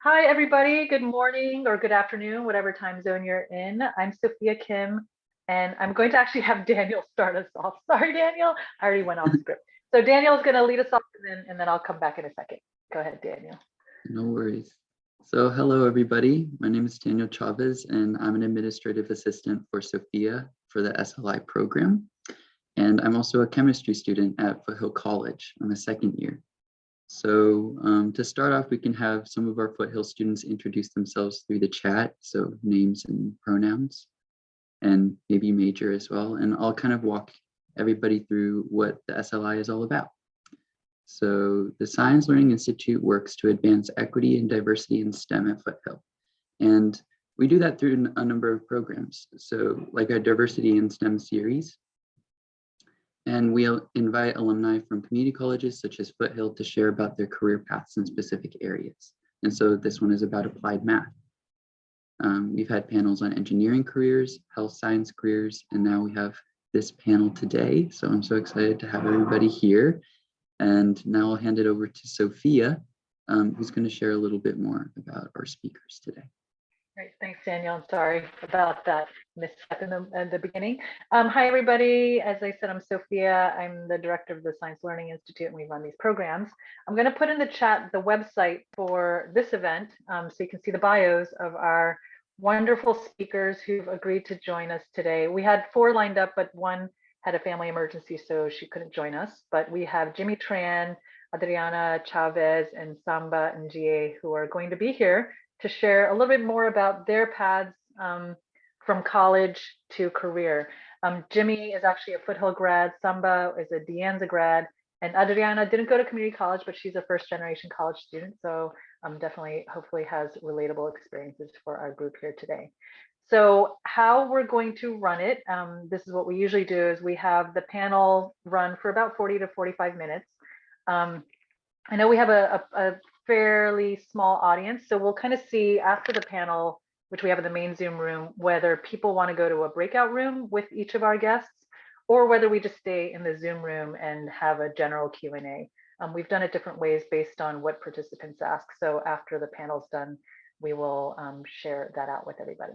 Hi, everybody. Good morning or good afternoon, whatever time zone you're in. I'm Sophia Kim, and I'm going to actually have Daniel start us off. Sorry, Daniel. I already went off script. So Daniel is going to lead us off, and then I'll come back in a second. Go ahead, Daniel. No worries. So hello, everybody. My name is Adriana Chavez, and I'm an administrative assistant for Sophia for the SLI program. And I'm also a chemistry student at Foothill College. I'm a second year. So to start off, we can have some of our Foothill students introduce themselves through the chat. So names and pronouns, and maybe major as well. And I'll kind of walk everybody through what the SLI is all about. So the Science Learning Institute works to advance equity and diversity in STEM at Foothill. And we do that through a number of programs. So like our Diversity in STEM series. And we'll invite alumni from community colleges such as Foothill to share about their career paths in specific areas. And so this one is about applied math. We've had panels on engineering careers, health science careers, and now we have this panel today. So I'm so excited to have everybody here. And now I'll hand it over to Sophia, who's going to share a little bit more about our speakers today. Great, thanks, Daniel. I'm sorry about that mishap in the beginning. Hi, everybody. As I said, I'm Sophia. I'm the director of the Science Learning Institute, and we run these programs. I'm going to put in the chat the website for this event, so you can see the bios of our wonderful speakers who've agreed to join us today. We had 4 lined up, but one had a family emergency, so she couldn't join us. But we have Jimmy Tran, Adriana Chavez, and Samba and GA who are going to be here to share a little bit more about their paths from college to career. Jimmy is actually a Foothill grad, Samba is a De Anza grad, and Adriana didn't go to community college, but she's a first-generation college student, so definitely, hopefully has relatable experiences for our group here today. So how we're going to run it, this is what we usually do, is we have the panel run for about 40 to 45 minutes. I know we have a fairly small audience, so we'll kind of see after the panel, which we have in the main Zoom room, whether people want to go to a breakout room with each of our guests, or whether we just stay in the Zoom room and have a general Q&A. We've done it different ways based on what participants ask. So after the panel's done, we will share that out with everybody.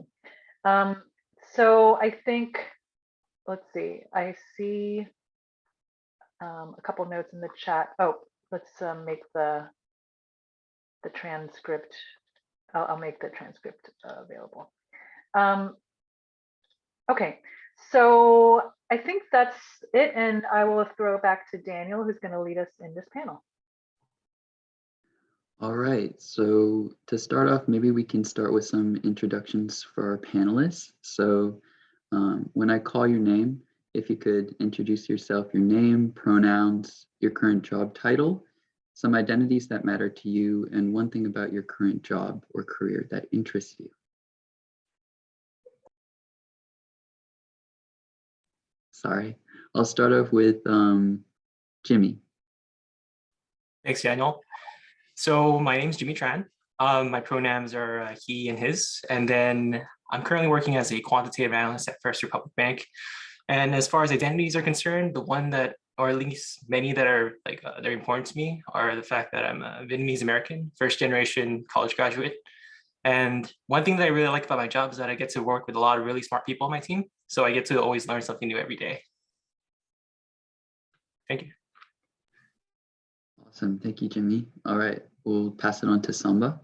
So I think, let's see, I see a couple notes in the chat. Oh, let's make the transcript. I'll make the transcript available. Okay, so I think that's it, and I will throw it back to Daniel, who's going to lead us in this panel. All right, so to start off, maybe we can start with some introductions for our panelists. So when I call your name, if you could introduce yourself, your name, pronouns, your current job title, some identities that matter to you, and one thing about your current job or career that interests you. Sorry, I'll start off with Jimmy. Thanks, Daniel. So my name is Jimmy Tran. My pronouns are he and his, and then I'm currently working as a quantitative analyst at First Republic Bank. And as far as identities are concerned, the one that, or at least many that are like they're important to me, are the fact that I'm a Vietnamese American, first generation college graduate. And one thing that I really like about my job is that I get to work with a lot of really smart people on my team. So I get to always learn something new every day. Thank you. Awesome, thank you, Jimmy. All right, we'll pass it on to Samba.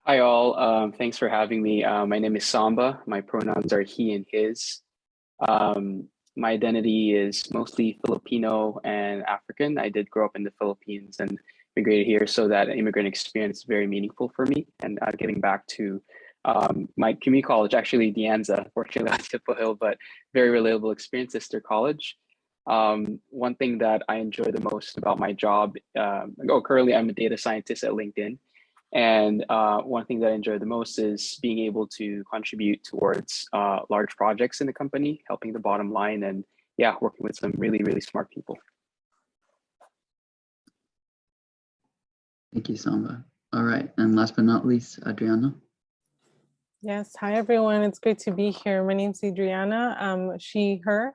Hi all, thanks for having me. My name is Samba. My pronouns are he and his. My identity is mostly Filipino and African. I did grow up in the Philippines and immigrated here, so that immigrant experience is very meaningful for me. And getting back to my community college, actually De Anza, fortunately at Foothill, but very relatable experience, sister college. One thing that I enjoy the most about my job, currently I'm a data scientist at LinkedIn. And one thing that I enjoy the most is being able to contribute towards large projects in the company, helping the bottom line, and yeah, working with some really, really smart people. Thank you, Samba. All right, and last but not least, Adriana. Yes, hi everyone, it's great to be here. My name's Adriana, she, her.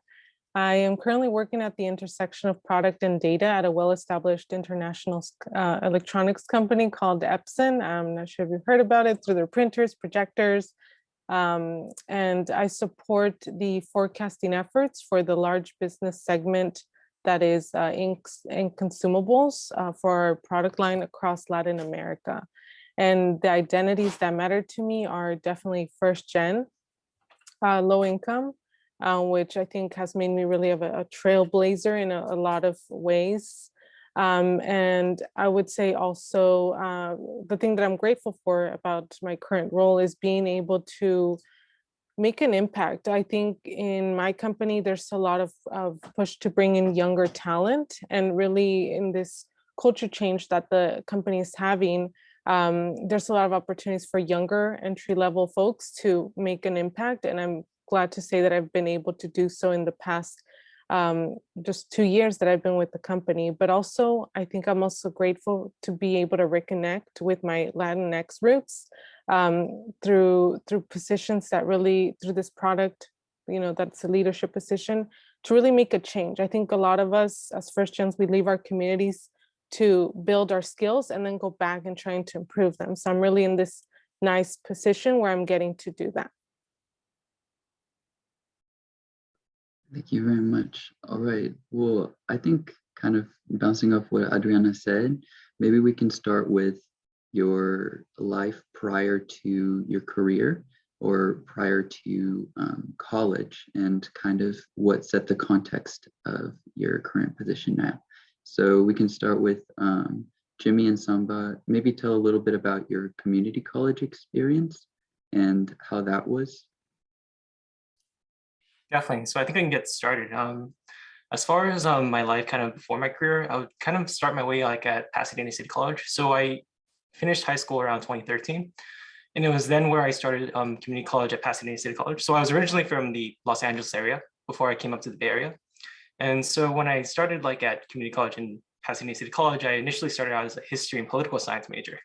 I am currently working at the intersection of product and data at a well-established international electronics company called Epson. I'm not sure if you've heard about it, through their printers, projectors, and I support the forecasting efforts for the large business segment that is inks and consumables for our product line across Latin America. And the identities that matter to me are definitely first gen, low income, which I think has made me really a trailblazer in a lot of ways. And I would say also the thing that I'm grateful for about my current role is being able to make an impact. I think in my company, there's a lot of push to bring in younger talent, and really in this culture change that the company is having, there's a lot of opportunities for younger entry-level folks to make an impact. And I'm glad to say that I've been able to do so in the past just 2 years that I've been with the company. But also, I think I'm also grateful to be able to reconnect with my Latinx roots through positions that really, through this product, that's a leadership position, to really make a change. I think a lot of us as first gens, we leave our communities to build our skills and then go back and trying to improve them. So I'm really in this nice position where I'm getting to do that. Thank you very much. All right. Well, I think kind of bouncing off what Adriana said, maybe we can start with your life prior to your career or prior to college, and kind of what set the context of your current position now. So we can start with Jimmy and Samba. Maybe tell a little bit about your community college experience and how that was. Definitely. So I think I can get started. As far as my life kind of before my career, I would kind of start my way like at Pasadena City College. So I finished high school around 2013. And it was then where I started community college at Pasadena City College. So I was originally from the Los Angeles area before I came up to the Bay Area. And so when I started like at community college in Pasadena City College, I initially started out as a history and political science major.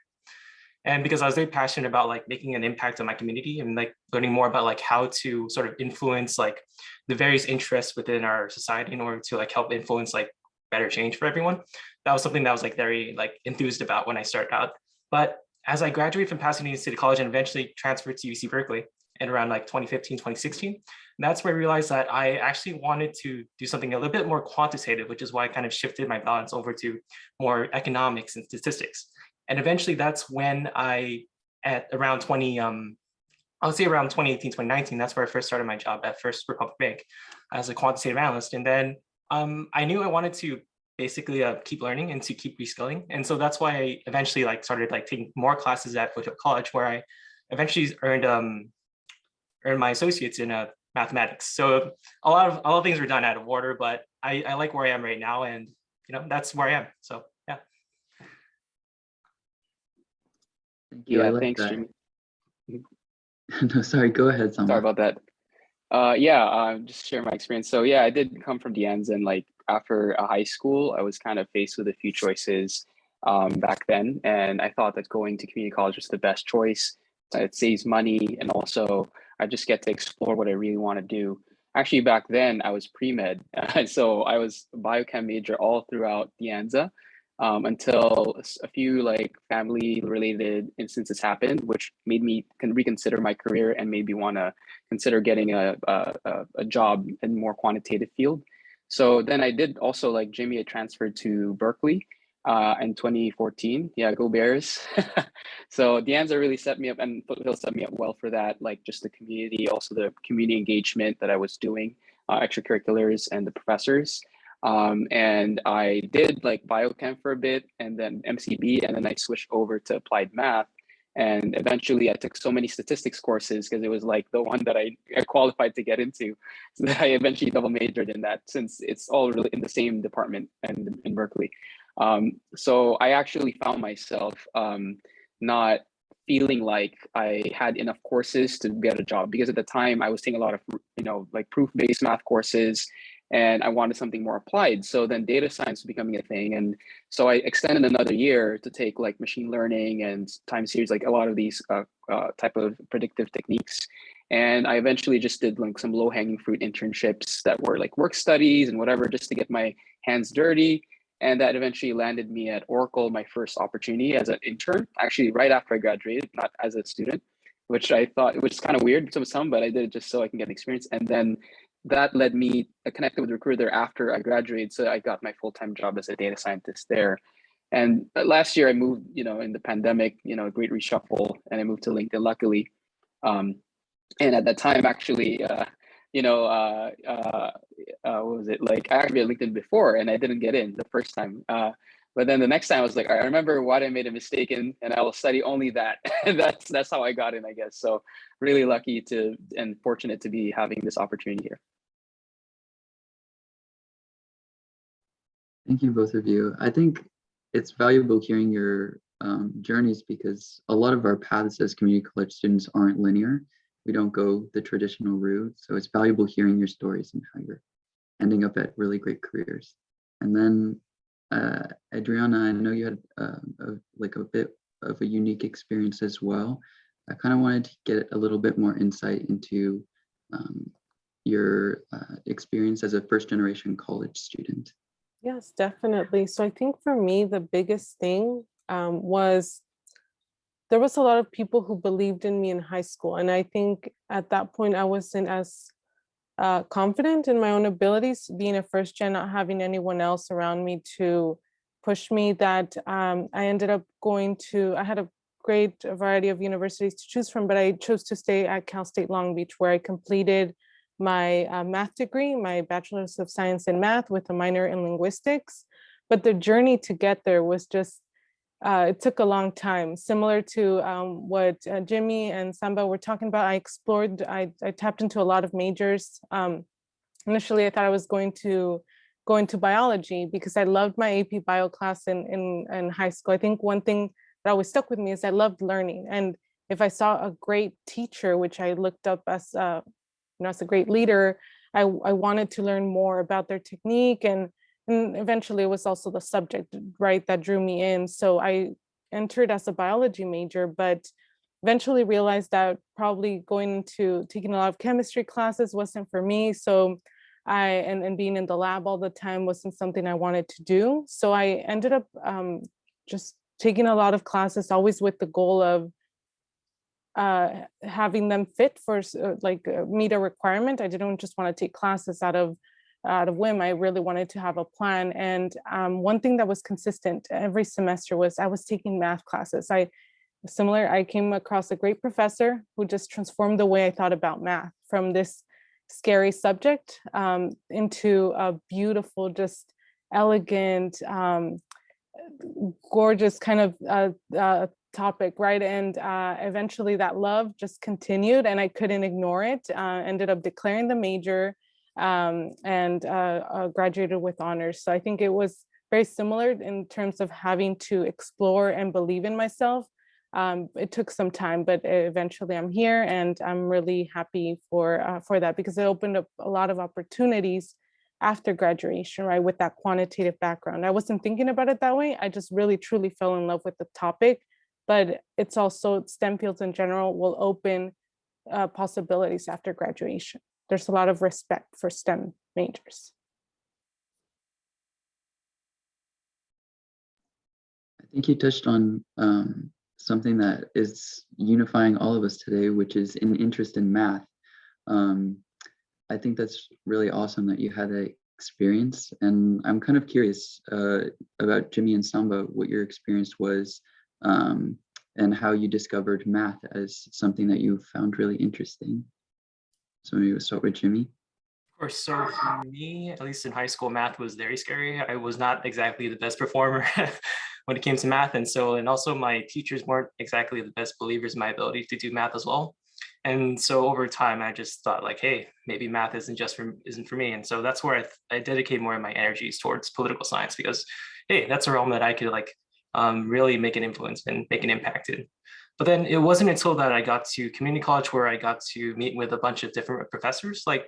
And because I was very passionate about like making an impact on my community and like learning more about like how to sort of influence like the various interests within our society in order to like help influence like better change for everyone. That was something that I was like very like enthused about when I started out. But as I graduated from Pasadena City College and eventually transferred to UC Berkeley in around like 2015, 2016, that's where I realized that I actually wanted to do something a little bit more quantitative, which is why I kind of shifted my balance over to more economics and statistics. And eventually that's when I, at around I would say around 2018, 2019, that's where I first started my job at First Republic Bank as a quantitative analyst. And then I knew I wanted to basically keep learning and to keep reskilling. And so that's why I eventually like started like taking more classes at Foothill College, where I eventually earned my associates in mathematics. So a lot of things were done out of order, but I like where I am right now, and that's where I am. So yeah. Thank you. Yeah, like thanks, that. Jimmy. No, sorry, go ahead, Samba. Sorry about that. Just share my experience. So yeah, I did come from Dianza, and like after high school, I was kind of faced with a few choices back then. And I thought that going to community college was the best choice. It saves money, and also I just get to explore what I really want to do. Actually, back then I was pre-med. So I was a biochem major all throughout Dianza. Until a few like family related instances happened, which made me reconsider my career and maybe want to consider getting a job in more quantitative field. So then I did also, like Jimmy, I transferred to Berkeley in 2014. Yeah, go Bears. So Dianza really set me up, and Foothill set me up well for that. Like just the community, also the community engagement that I was doing, extracurriculars, and the professors. And I did like biochem for a bit, and then MCB, and then I switched over to applied math. And eventually I took so many statistics courses because it was like the one that I qualified to get into. So that I eventually double majored in that, since it's all really in the same department and in Berkeley. So I actually found myself not feeling like I had enough courses to get a job, because at the time I was taking a lot of, like proof-based math courses, and I wanted something more applied. So then data science was becoming a thing. And so I extended another year to take like machine learning and time series, like a lot of these type of predictive techniques. And I eventually just did like some low hanging fruit internships that were like work studies and whatever, just to get my hands dirty. And that eventually landed me at Oracle, my first opportunity as an intern, actually right after I graduated, not as a student, which I thought, which is kind of weird to some, but I did it just so I can get experience. And then that led me, I connected with a recruiter after I graduated. So I got my full-time job as a data scientist there. And last year I moved, in the pandemic, great reshuffle, and I moved to LinkedIn, luckily. And at that time, actually, what was it like? I actually had LinkedIn before, and I didn't get in the first time. But then the next time, I was like, I remember what I made a mistake in, and I will study only that. And that's how I got in, I guess. So really lucky to and fortunate to be having this opportunity here. Thank you, both of you. I think it's valuable hearing your journeys, because a lot of our paths as community college students aren't linear. We don't go the traditional route. So it's valuable hearing your stories and how you're ending up at really great careers. And then Adriana, I know you had a bit of a unique experience as well. I kind of wanted to get a little bit more insight into your experience as a first-generation college student. Yes, definitely. So I think for me, the biggest thing was there was a lot of people who believed in me in high school. And I think at that point, I wasn't as confident in my own abilities, being a first gen, not having anyone else around me to push me, that I ended up I had a great variety of universities to choose from, but I chose to stay at Cal State Long Beach, where I completed my math degree, my bachelor's of science in math with a minor in linguistics. But the journey to get there was just, it took a long time. Similar to what Jimmy and Samba were talking about, I tapped into a lot of majors. Initially, I thought I was going to go into biology because I loved my AP bio class in high school. I think one thing that always stuck with me is I loved learning. And if I saw a great teacher, which I looked up as as a great leader, I wanted to learn more about their technique, and eventually it was also the subject, right, that drew me in. So I entered as a biology major, but eventually realized that probably going into taking a lot of chemistry classes wasn't for me. So and being in the lab all the time wasn't something I wanted to do. So I ended up just taking a lot of classes, always with the goal of having them fit for meet a requirement. I didn't just want to take classes out of whim. I really wanted to have a plan. And one thing that was consistent every semester was I was taking math classes. I came across a great professor who just transformed the way I thought about math from this scary subject into a beautiful, just elegant, gorgeous kind of topic, right? And eventually that love just continued and I couldn't ignore it. Ended up declaring the major and graduated with honors. So I think it was very similar in terms of having to explore and believe in myself. It took some time, but eventually I'm here, and I'm really happy for that, because it opened up a lot of opportunities after graduation, right? With that quantitative background. I wasn't thinking about it that way. I just really truly fell in love with the topic, but it's also STEM fields in general will open possibilities after graduation. There's a lot of respect for STEM majors. I think you touched on something that is unifying all of us today, which is an interest in math. I think that's really awesome that you had that experience. And I'm kind of curious about Jimmy and Samba, what your experience was and how you discovered math as something that you found really interesting. So maybe we'll start with Jimmy. Of course. So for me, at least in high school, math was very scary. I was not exactly the best performer when it came to math. And also my teachers weren't exactly the best believers in my ability to do math as well. And so over time, I just thought like, hey, maybe math isn't for me. And so that's where I dedicate more of my energies towards political science, because, hey, that's a realm that I could really make an influence and make an impact in. But then it wasn't until that I got to community college where I got to meet with a bunch of different professors, and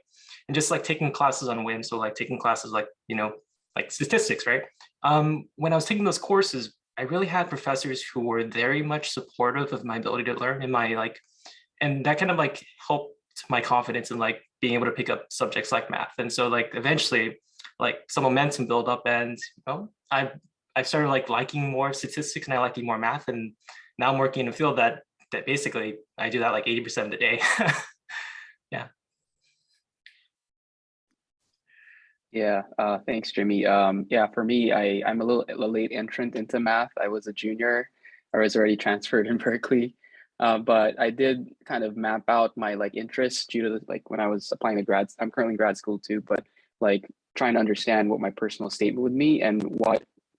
just taking classes on whim. So taking classes like statistics, right? When I was taking those courses, I really had professors who were very much supportive of my ability to learn and and that kind of helped my confidence in like being able to pick up subjects like math. And so like eventually like some momentum built up, and you know, I started like liking more statistics and I liking more math. And now I'm working in a field that basically I do that like 80% of the day. Yeah. Yeah, thanks, Jimmy. Yeah, for me, I'm a late entrant into math. I was a junior. I was already transferred in Berkeley, but I did kind of map out my like interests due to like when I was applying to grad. I'm currently in grad school too, but like trying to understand what my personal statement would be and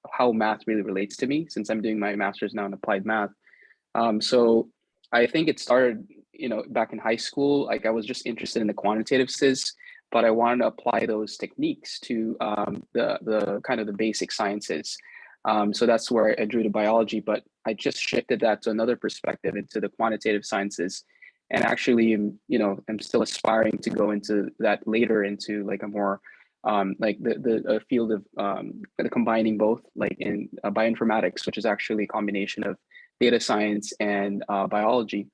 how math really relates to me, since I'm doing my master's now in applied math. So I think it started, you know, back in high school. Like I was just interested in the quantitative sis, but I wanted to apply those techniques to the kind of the basic sciences. So that's where I drew to biology, but I just shifted that to another perspective into the quantitative sciences. And actually, you know, I'm still aspiring to go into that later into like a more like the field of combining both, like in bioinformatics, which is actually a combination of data science and biology.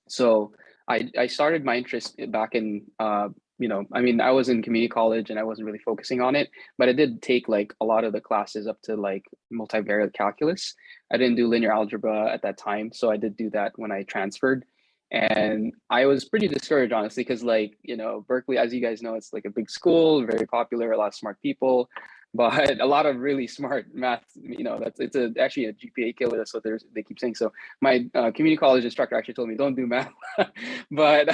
So I started my interest back in, you know, I mean, I was in community college and I wasn't really focusing on it, but I did take like a lot of the classes up to like multivariate calculus. I didn't do linear algebra at that time, so I did do that when I transferred. And I was pretty discouraged, honestly, because like, you know, Berkeley, as you guys know, it's like a big school, very popular, a lot of smart people, but a lot of really smart math, you know, actually a GPA killer. That's what they keep saying. So my community college instructor actually told me, don't do math. But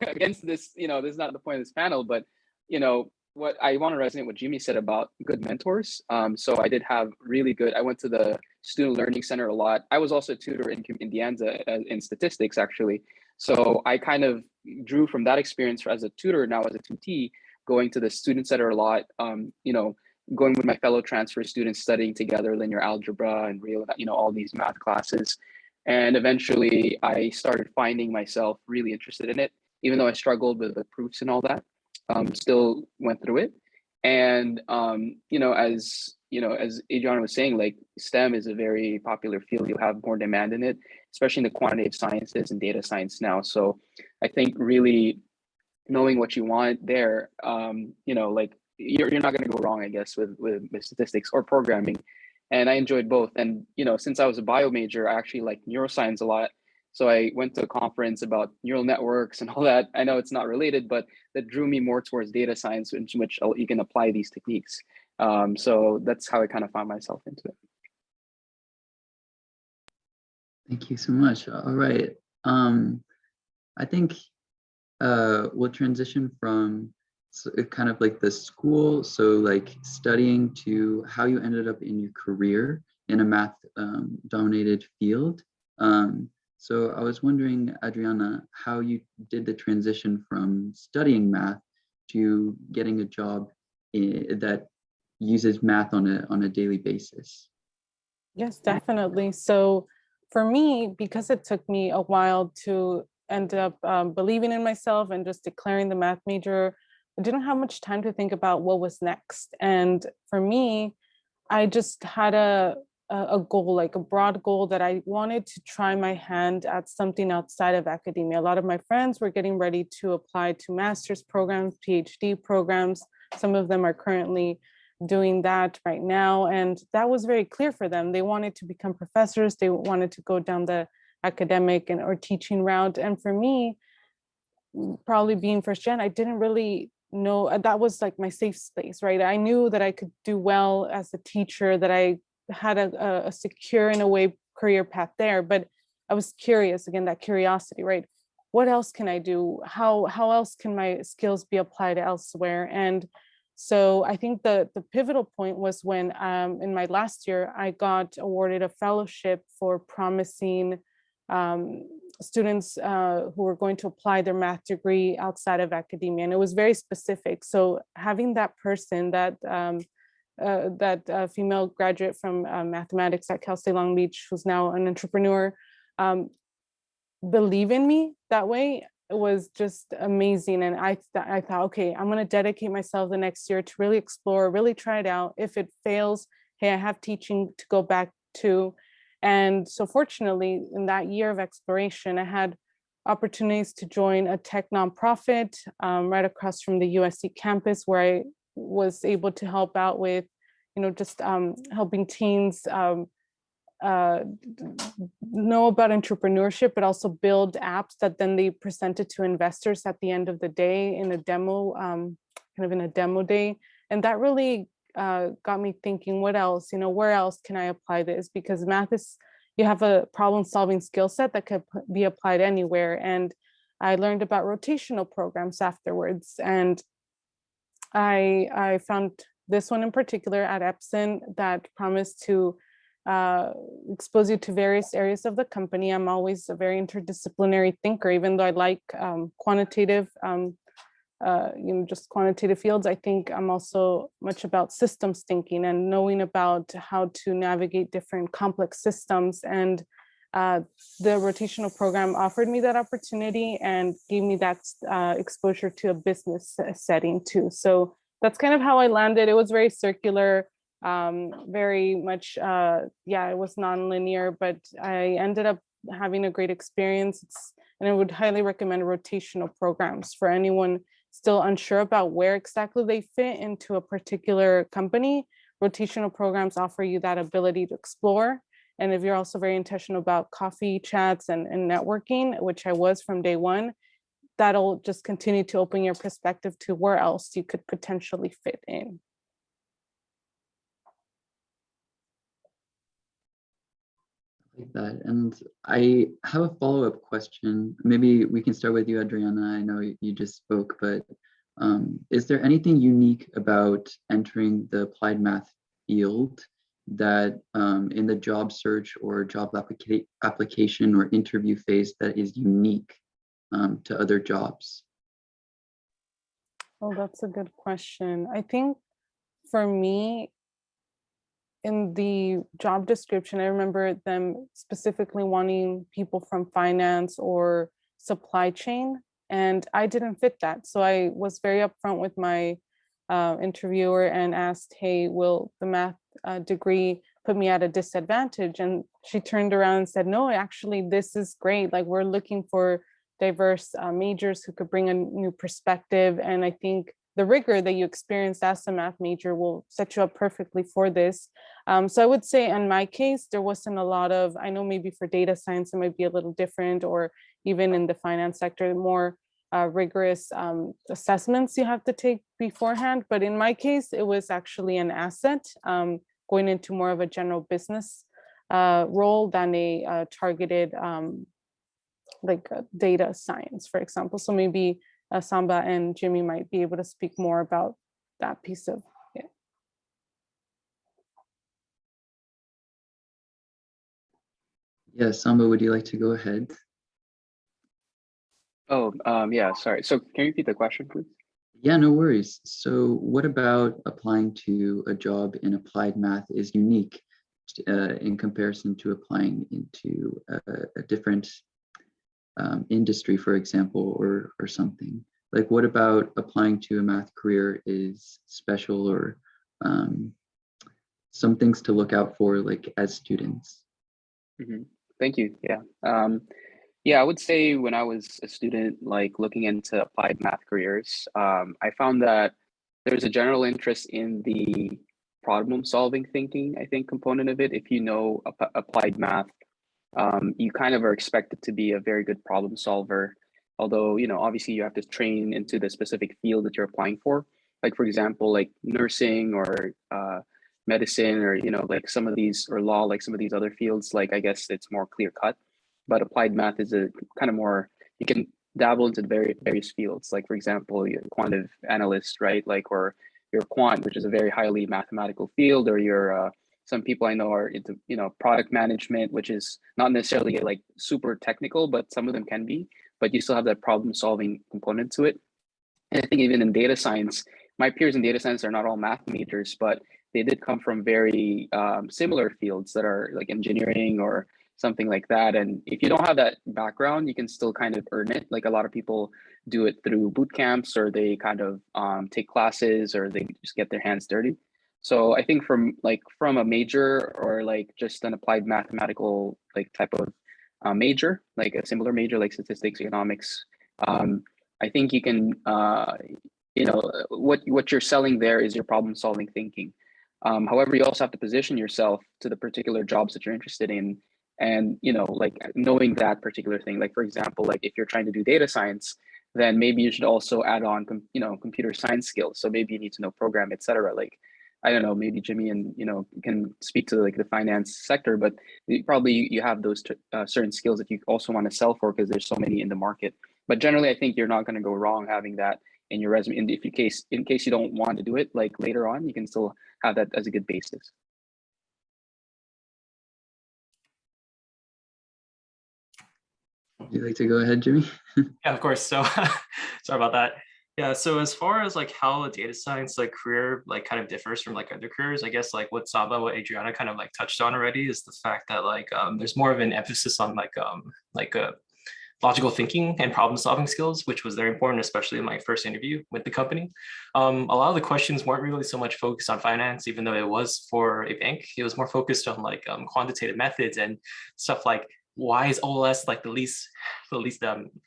against this, you know, this is not the point of this panel, but, you know, what I want to resonate what Jimmy said about good mentors. So I did have really good, I went to the Student Learning Center a lot. I was also a tutor in Indiana in statistics, actually. So I kind of drew from that experience as a tutor, now as a tutee, going to the Student Center a lot, you know, going with my fellow transfer students, studying together linear algebra and real, you know, all these math classes. And eventually I started finding myself really interested in it, even though I struggled with the proofs and all that, still went through it. And, you know, as Adriana was saying, like STEM is a very popular field. You have more demand in it, especially in the quantitative sciences and data science now. So I think really knowing what you want there, you know, like you're not going to go wrong, I guess, with statistics or programming. And I enjoyed both. And, you know, since I was a bio major, I actually like neuroscience a lot. So I went to a conference about neural networks and all that. I know it's not related, but that drew me more towards data science, in which you can apply these techniques. So that's how I kind of found myself into it. Thank you so much. All right. I think we'll transition from kind of like the school, so like studying, to how you ended up in your career in a math dominated field. So I was wondering, Adriana, how you did the transition from studying math to getting a job that uses math on a daily basis. Yes, definitely. So for me, because it took me a while to end up believing in myself and just declaring the math major, I didn't have much time to think about what was next. And for me, I just had a goal, like a broad goal, that I wanted to try my hand at something outside of academia. A lot of my friends were getting ready to apply to master's programs, PhD programs. Some of them are currently doing that right now. And that was very clear for them. They wanted to become professors. They wanted to go down the academic or teaching route. And for me, probably being first gen, I didn't really know, that was like my safe space, right? I knew that I could do well as a teacher, that I had a secure, in a way, career path there, but I was curious, again, that curiosity, right? What else can I do? How else can my skills be applied elsewhere? And so I think the pivotal point was when in my last year, I got awarded a fellowship for promising students who were going to apply their math degree outside of academia. And it was very specific. So having that person, that female graduate from mathematics at Cal State Long Beach, who's now an entrepreneur, believe in me that way, it was just amazing. And I thought, okay, I'm going to dedicate myself the next year to really explore, really try it out. If it fails, hey, I have teaching to go back to. And so fortunately, in that year of exploration, I had opportunities to join a tech nonprofit right across from the USC campus, where I was able to help out with, just helping teens know about entrepreneurship, but also build apps that then they presented to investors at the end of the day in a demo, kind of in a demo day. And that really got me thinking, what else, where else can I apply this? Because math is, you have a problem solving skill set that could be applied anywhere. And I learned about rotational programs afterwards. And I found this one in particular at Epson that promised to expose you to various areas of the company. I'm always a very interdisciplinary thinker, even though I like quantitative, just quantitative fields. I think I'm also much about systems thinking and knowing about how to navigate different complex systems. And the rotational program offered me that opportunity and gave me that exposure to a business setting too. So that's kind of how I landed. It was very circular. Very much, it was non-linear, but I ended up having a great experience. And I would highly recommend rotational programs for anyone still unsure about where exactly they fit into a particular company. Rotational programs offer you that ability to explore. And if you're also very intentional about coffee chats and networking, which I was from day one, that'll just continue to open your perspective to where else you could potentially fit in. Like that. And I have a follow-up question. Maybe we can start with you, Adriana. I know you just spoke, but is there anything unique about entering the applied math field that in the job search or job application or interview phase that is unique to other jobs? Oh, that's a good question. I think for me, in the job description, I remember them specifically wanting people from finance or supply chain, and I didn't fit that. So I was very upfront with my interviewer and asked, hey, will the math degree put me at a disadvantage? And she turned around and said, no, actually, this is great. Like, we're looking for diverse majors who could bring a new perspective. And I think the rigor that you experience as a math major will set you up perfectly for this. So I would say in my case, there wasn't a lot of, I know maybe for data science, it might be a little different, or even in the finance sector, more rigorous assessments you have to take beforehand. But in my case, it was actually an asset going into more of a general business role than a targeted like data science, for example. So maybe Samba and Jimmy might be able to speak more about that piece of it. Yeah, Samba, would you like to go ahead? Oh, yeah, sorry. So can you repeat the question, please? Yeah, no worries. So what about applying to a job in applied math is unique in comparison to applying into a different industry, for example, or something? Like, what about applying to a math career is special, or some things to look out for, like as students? Mm-hmm. Thank you. Yeah. Yeah, I would say when I was a student, like looking into applied math careers, I found that there's a general interest in the problem solving thinking, I think, component of it. If you know applied math, you kind of are expected to be a very good problem solver. Although, obviously you have to train into the specific field that you're applying for. Like, for example, like nursing or medicine, or, like some of these, or law, like some of these other fields, like I guess it's more clear cut. But applied math is a kind of more, you can dabble into various fields. Like, for example, you're a quantitative analyst, right? Like, or you're a quant, which is a very highly mathematical field, or you're some people I know are into, product management, which is not necessarily like super technical, but some of them can be, but you still have that problem solving component to it. And I think even in data science, my peers in data science are not all math majors, but they did come from very similar fields that are like engineering or something like that. And if you don't have that background, you can still kind of earn it. Like, a lot of people do it through boot camps, or they kind of take classes, or they just get their hands dirty. So I think from a major, or like just an applied mathematical like type of major, like a similar major like statistics, economics, I think you can, what you're selling there is your problem solving thinking. However, you also have to position yourself to the particular jobs that you're interested in, and like knowing that particular thing. Like for example, like if you're trying to do data science, then maybe you should also add on computer science skills. So maybe you need to know program, etc. Like I don't know, maybe Jimmy and can speak to like the finance sector, but you have those certain skills that you also want to sell for because there's so many in the market. But generally, I think you're not going to go wrong having that in your resume. In case you don't want to do it like later on, you can still have that as a good basis. Would you like to go ahead, Jimmy? Yeah, of course. So sorry about that. Yeah, so as far as like how a data science like career like kind of differs from like other careers, I guess like what Adriana kind of like touched on already is the fact that like there's more of an emphasis on like logical thinking and problem solving skills, which was very important, especially in my first interview with the company. A lot of the questions weren't really so much focused on finance, even though it was for a bank. It was more focused on like quantitative methods and stuff like why is OLS like the least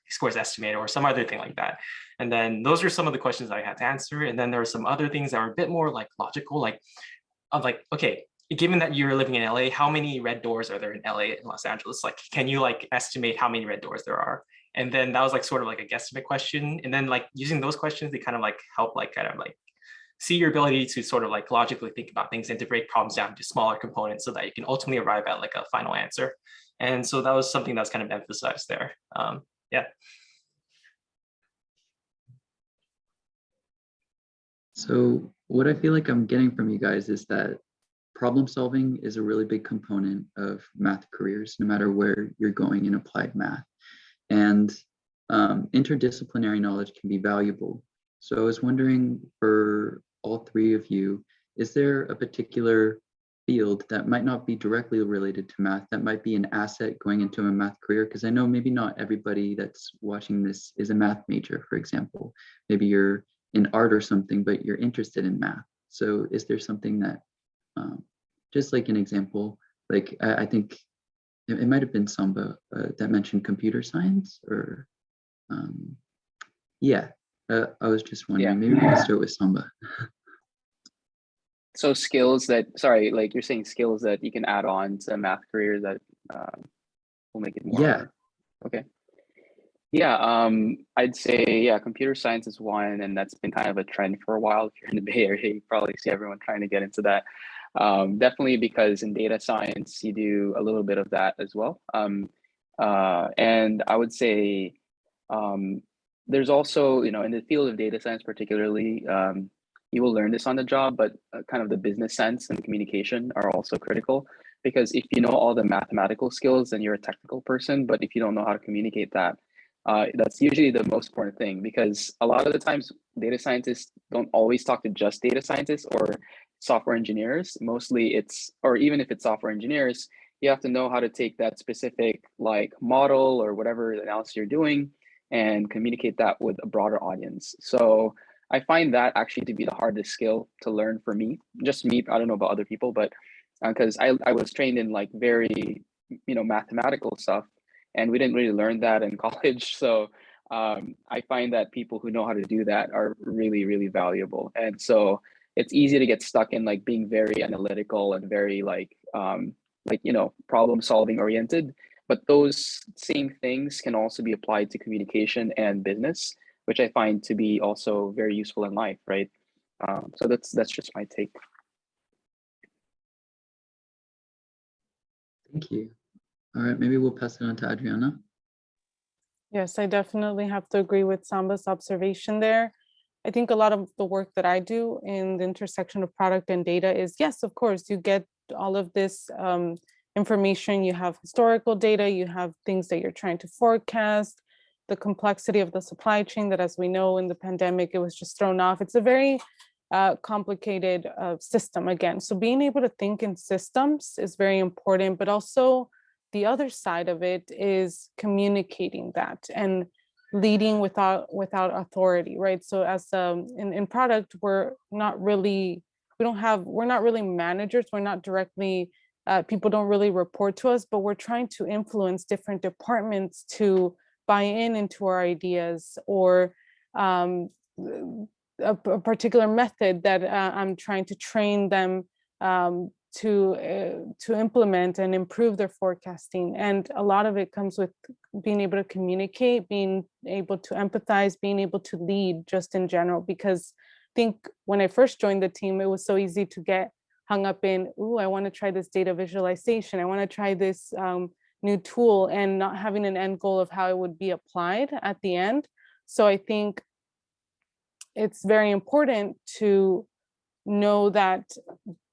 scores estimated or some other thing like that. And then those are some of the questions I had to answer. And then there were some other things that were a bit more like logical, like okay, given that you're living in LA, how many red doors are there in LA and Los Angeles? Like, can you like estimate how many red doors there are? And then that was like sort of like a guesstimate question. And then like using those questions, they kind of like help like kind of like see your ability to sort of like logically think about things and to break problems down into smaller components so that you can ultimately arrive at like a final answer. And so that was something that's kind of emphasized there. Yeah. So what I feel like I'm getting from you guys is that problem solving is a really big component of math careers, no matter where you're going in applied math. And interdisciplinary knowledge can be valuable. So I was wondering for all three of you, is there a particular field that might not be directly related to math that might be an asset going into a math career? Because I know maybe not everybody that's watching this is a math major, for example. Maybe you're in art or something, but you're interested in math. So is there something that, just like an example, like I think it might have been Samba that mentioned computer science or, yeah, I was just wondering, maybe we can start with Samba. So skills that, sorry, like you're saying skills that you can add on to a math career that will make it more. Yeah. Okay. Yeah, I'd say, computer science is one, and that's been kind of a trend for a while. If you're in the Bay Area, you probably see everyone trying to get into that. Definitely because in data science, you do a little bit of that as well. And I would say there's also, in the field of data science particularly, you will learn this on the job, but kind of the business sense and communication are also critical, because if you know all the mathematical skills, then you're a technical person. But if you don't know how to communicate that, that's usually the most important thing, because a lot of the times data scientists don't always talk to just data scientists or software engineers. Mostly or even if it's software engineers, you have to know how to take that specific like model or whatever analysis you're doing and communicate that with a broader audience. So I find that actually to be the hardest skill to learn for me. Just me, I don't know about other people, but because I was trained in like very, mathematical stuff, and we didn't really learn that in college. So I find that people who know how to do that are really, really valuable. And so it's easy to get stuck in like being very analytical and very problem solving oriented. But those same things can also be applied to communication and business, which I find to be also very useful in life, right? So that's just my take. Thank you. All right, maybe we'll pass it on to Adriana. Yes, I definitely have to agree with Samba's observation there. I think a lot of the work that I do in the intersection of product and data is, yes, of course, you get all of this information, you have historical data, you have things that you're trying to forecast, the complexity of the supply chain that, as we know, in the pandemic, it was just thrown off. It's a very complicated system again. So being able to think in systems is very important, but also the other side of it is communicating that and leading without authority, right? So as in product, we're not really managers. We're not directly people don't really report to us, but we're trying to influence different departments to buy into our ideas, or a particular method that I'm trying to train them to implement and improve their forecasting. And a lot of it comes with being able to communicate, being able to empathize, being able to lead just in general. Because I think when I first joined the team, it was so easy to get hung up in, ooh, I want to try this data visualization, I want to try this new tool, and not having an end goal of how it would be applied at the end. So I think it's very important to know that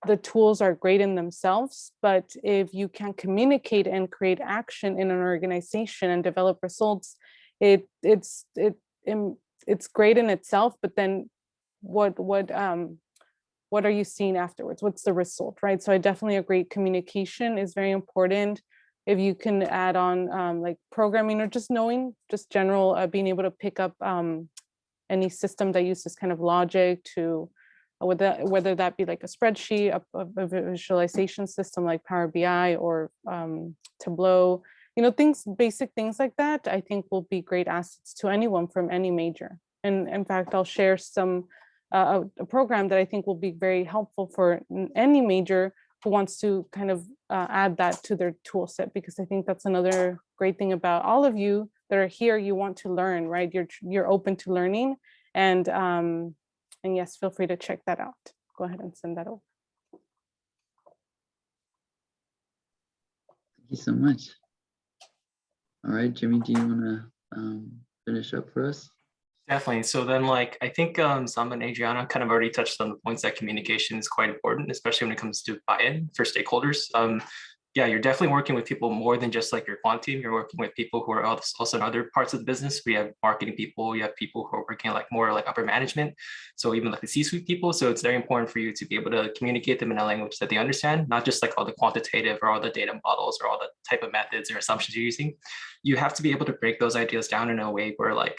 the tools are great in themselves, but if you can communicate and create action in an organization and develop results, it's great in itself. But then what are you seeing afterwards? What's the result, right? So I definitely agree. Communication is very important. If you can add on like programming, or just knowing, just general, being able to pick up any system that uses kind of logic to, whether that be like a spreadsheet, a visualization system like Power BI or Tableau, things, basic things like that, I think will be great assets to anyone from any major. And in fact, I'll share some a program that I think will be very helpful for any major who wants to kind of add that to their tool set, because I think that's another great thing about all of you that are here. You want to learn, right? You're open to learning, and yes, feel free to check that out. Go ahead and send that over. Thank you so much. All right, Jimmy, do you want to finish up for us? Definitely. So then, like, I think Samba and Adriana kind of already touched on the points that communication is quite important, especially when it comes to buy-in for stakeholders. Yeah, you're definitely working with people more than just like your quant team. You're working with people who are also in other parts of the business. We have marketing people, you have people who are working like more like upper management. So even like the C-suite people. So it's very important for you to be able to communicate them in a language that they understand, not just like all the quantitative or all the data models or all the type of methods or assumptions you're using. You have to be able to break those ideas down in a way where like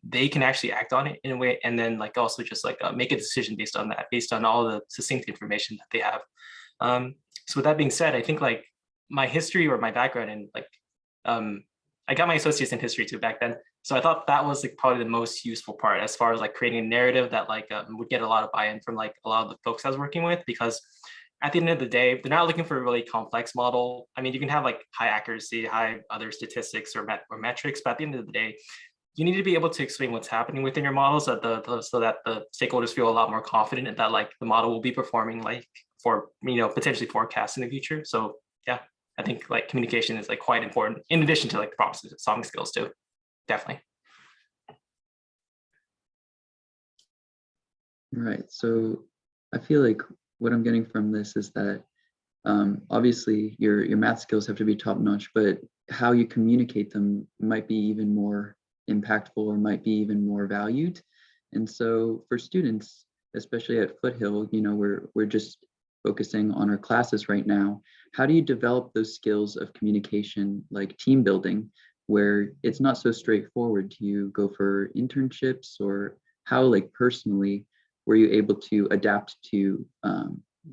they can actually act on it in a way, and then like also just like make a decision based on that, based on all the succinct information that they have. So with that being said, I think like my history or my background in like, I got my associates in history too back then. So I thought that was like probably the most useful part as far as like creating a narrative that like would get a lot of buy-in from like a lot of the folks I was working with, because at the end of the day, they're not looking for a really complex model. I mean, you can have like high accuracy, high other statistics or metrics, but at the end of the day, you need to be able to explain what's happening within your models so that the stakeholders feel a lot more confident that like the model will be performing like for, potentially forecast in the future. So yeah, I think like communication is like quite important in addition to like the problem-solving skills too, definitely. Right. So I feel like what I'm getting from this is that obviously your math skills have to be top notch, but how you communicate them might be even more impactful or might be even more valued. And so for students, especially at Foothill, we're just focusing on our classes right now. How do you develop those skills of communication, like team building, where it's not so straightforward? Do you go for internships, or how, like personally, were you able to adapt to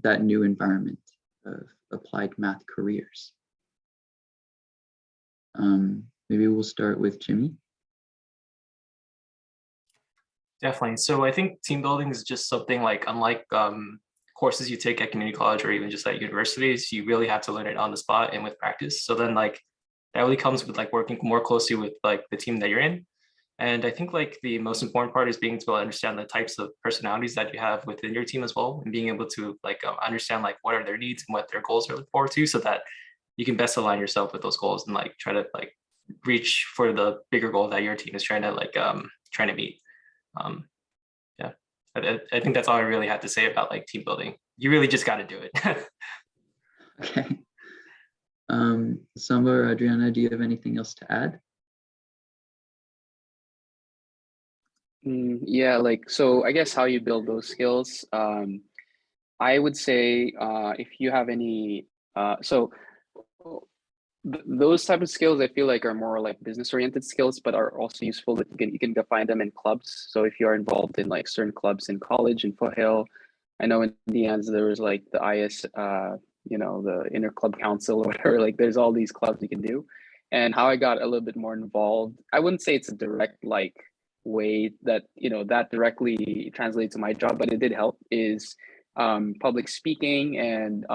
that new environment of applied math careers? Maybe we'll start with Jimmy. Definitely. So I think team building is just something like, unlike courses you take at community college or even just at universities, you really have to learn it on the spot and with practice. So then like that really comes with like working more closely with like the team that you're in. And I think like the most important part is being able to understand the types of personalities that you have within your team as well, and being able to like understand like what are their needs and what their goals are looking forward to, so that you can best align yourself with those goals and like try to like reach for the bigger goal that your team is trying to meet. Yeah, I think that's all I really had to say about like team building. You really just got to do it. Okay. Samba or Adriana, do you have anything else to add? Yeah, so I guess how you build those skills. I would say if you have any, those type of skills I feel like are more like business oriented skills, but are also useful. That you can find them in clubs. So if you are involved in like certain clubs in college, in Foothill, I know in the end there was like the IS the inner club council or whatever. Like there's all these clubs you can do. And how I got a little bit more involved, I wouldn't say it's a direct like way that, that directly translates to my job, but it did help is public speaking and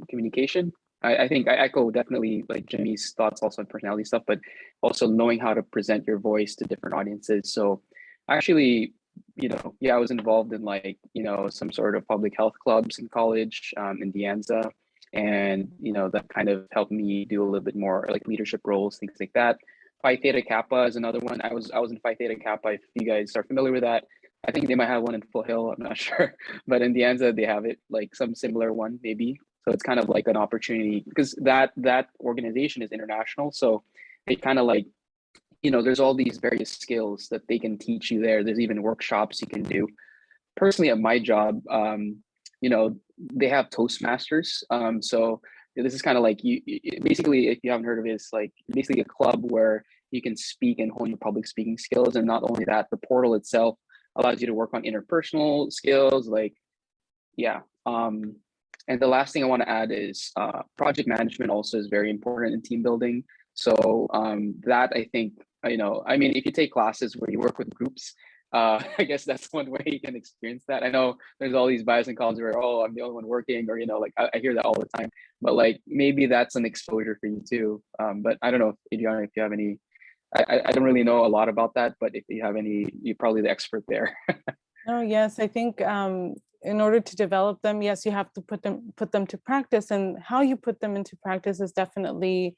communication. I think I echo definitely like Jimmy's thoughts also on personality stuff, but also knowing how to present your voice to different audiences. So actually, I was involved in like, some sort of public health clubs in college, in De Anza. And, that kind of helped me do a little bit more like leadership roles, things like that. Phi Theta Kappa is another one. I was in Phi Theta Kappa, if you guys are familiar with that. I think they might have one in Foothill, I'm not sure. But in De Anza, they have it, like some similar one maybe. So it's kind of like an opportunity because that organization is international. So they kind of like, there's all these various skills that they can teach you there. There's even workshops you can do. Personally, at my job, they have Toastmasters. So this is kind of like basically, if you haven't heard of it, it's like basically a club where you can speak and hone your public speaking skills. And not only that, the portal itself allows you to work on interpersonal skills, like, yeah. And the last thing I want to add is project management also is very important in team building. So that I think, if you take classes where you work with groups, I guess that's one way you can experience that. I know there's all these bias in college where, oh, I'm the only one working, or, like I hear that all the time, but like maybe that's an exposure for you too. But I don't know, Adriana, if you have any, I don't really know a lot about that, but if you have any, you're probably the expert there. Oh, yes, I think in order to develop them, yes, you have to put them to practice, and how you put them into practice is definitely,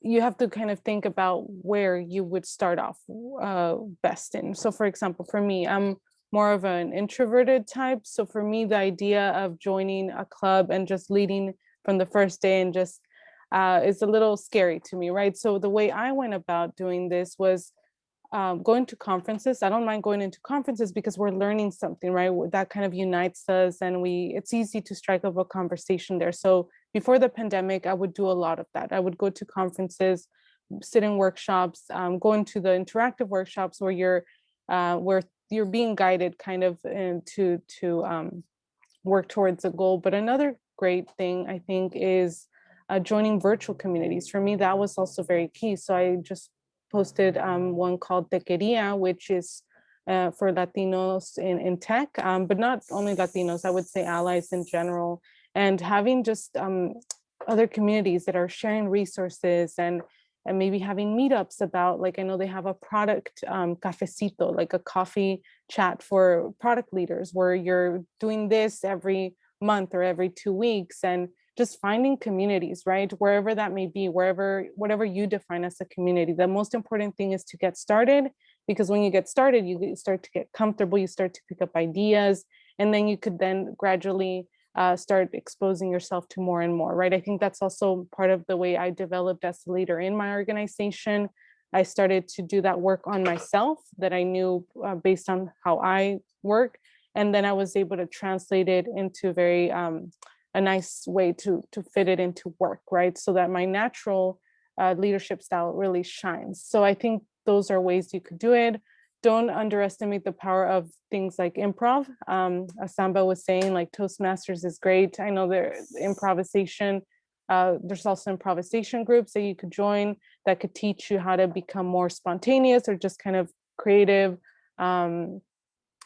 you have to kind of think about where you would start off best in. So for example, for me, I'm more of an introverted type. So for me, the idea of joining a club and just leading from the first day and just is a little scary to me, right? So the way I went about doing this was going to conferences. I don't mind going into conferences because we're learning something, right? That kind of unites us, and it's easy to strike up a conversation there. So before the pandemic, I would do a lot of that. I would go to conferences, sit in workshops, go into the interactive workshops where you're being guided kind of to work towards a goal. But another great thing I think is joining virtual communities. For me, that was also very key. So I just posted one called Tequeria, which is for Latinos in tech, but not only Latinos, I would say allies in general, and having just other communities that are sharing resources and maybe having meetups about, like, I know they have a product cafecito, like a coffee chat for product leaders where you're doing this every month or every 2 weeks, and just finding communities, right? Wherever that may be, whatever you define as a community. The most important thing is to get started, because when you get started, you start to get comfortable, you start to pick up ideas, and then you could then gradually start exposing yourself to more and more, right? I think that's also part of the way I developed as a leader in my organization. I started to do that work on myself that I knew based on how I work. And then I was able to translate it into very, a nice way to fit it into work, right? So that my natural leadership style really shines. So I think those are ways you could do it. Don't underestimate the power of things like improv. As Samba was saying, like Toastmasters is great. I know there's improvisation. There's also improvisation groups that you could join that could teach you how to become more spontaneous or just kind of creative. And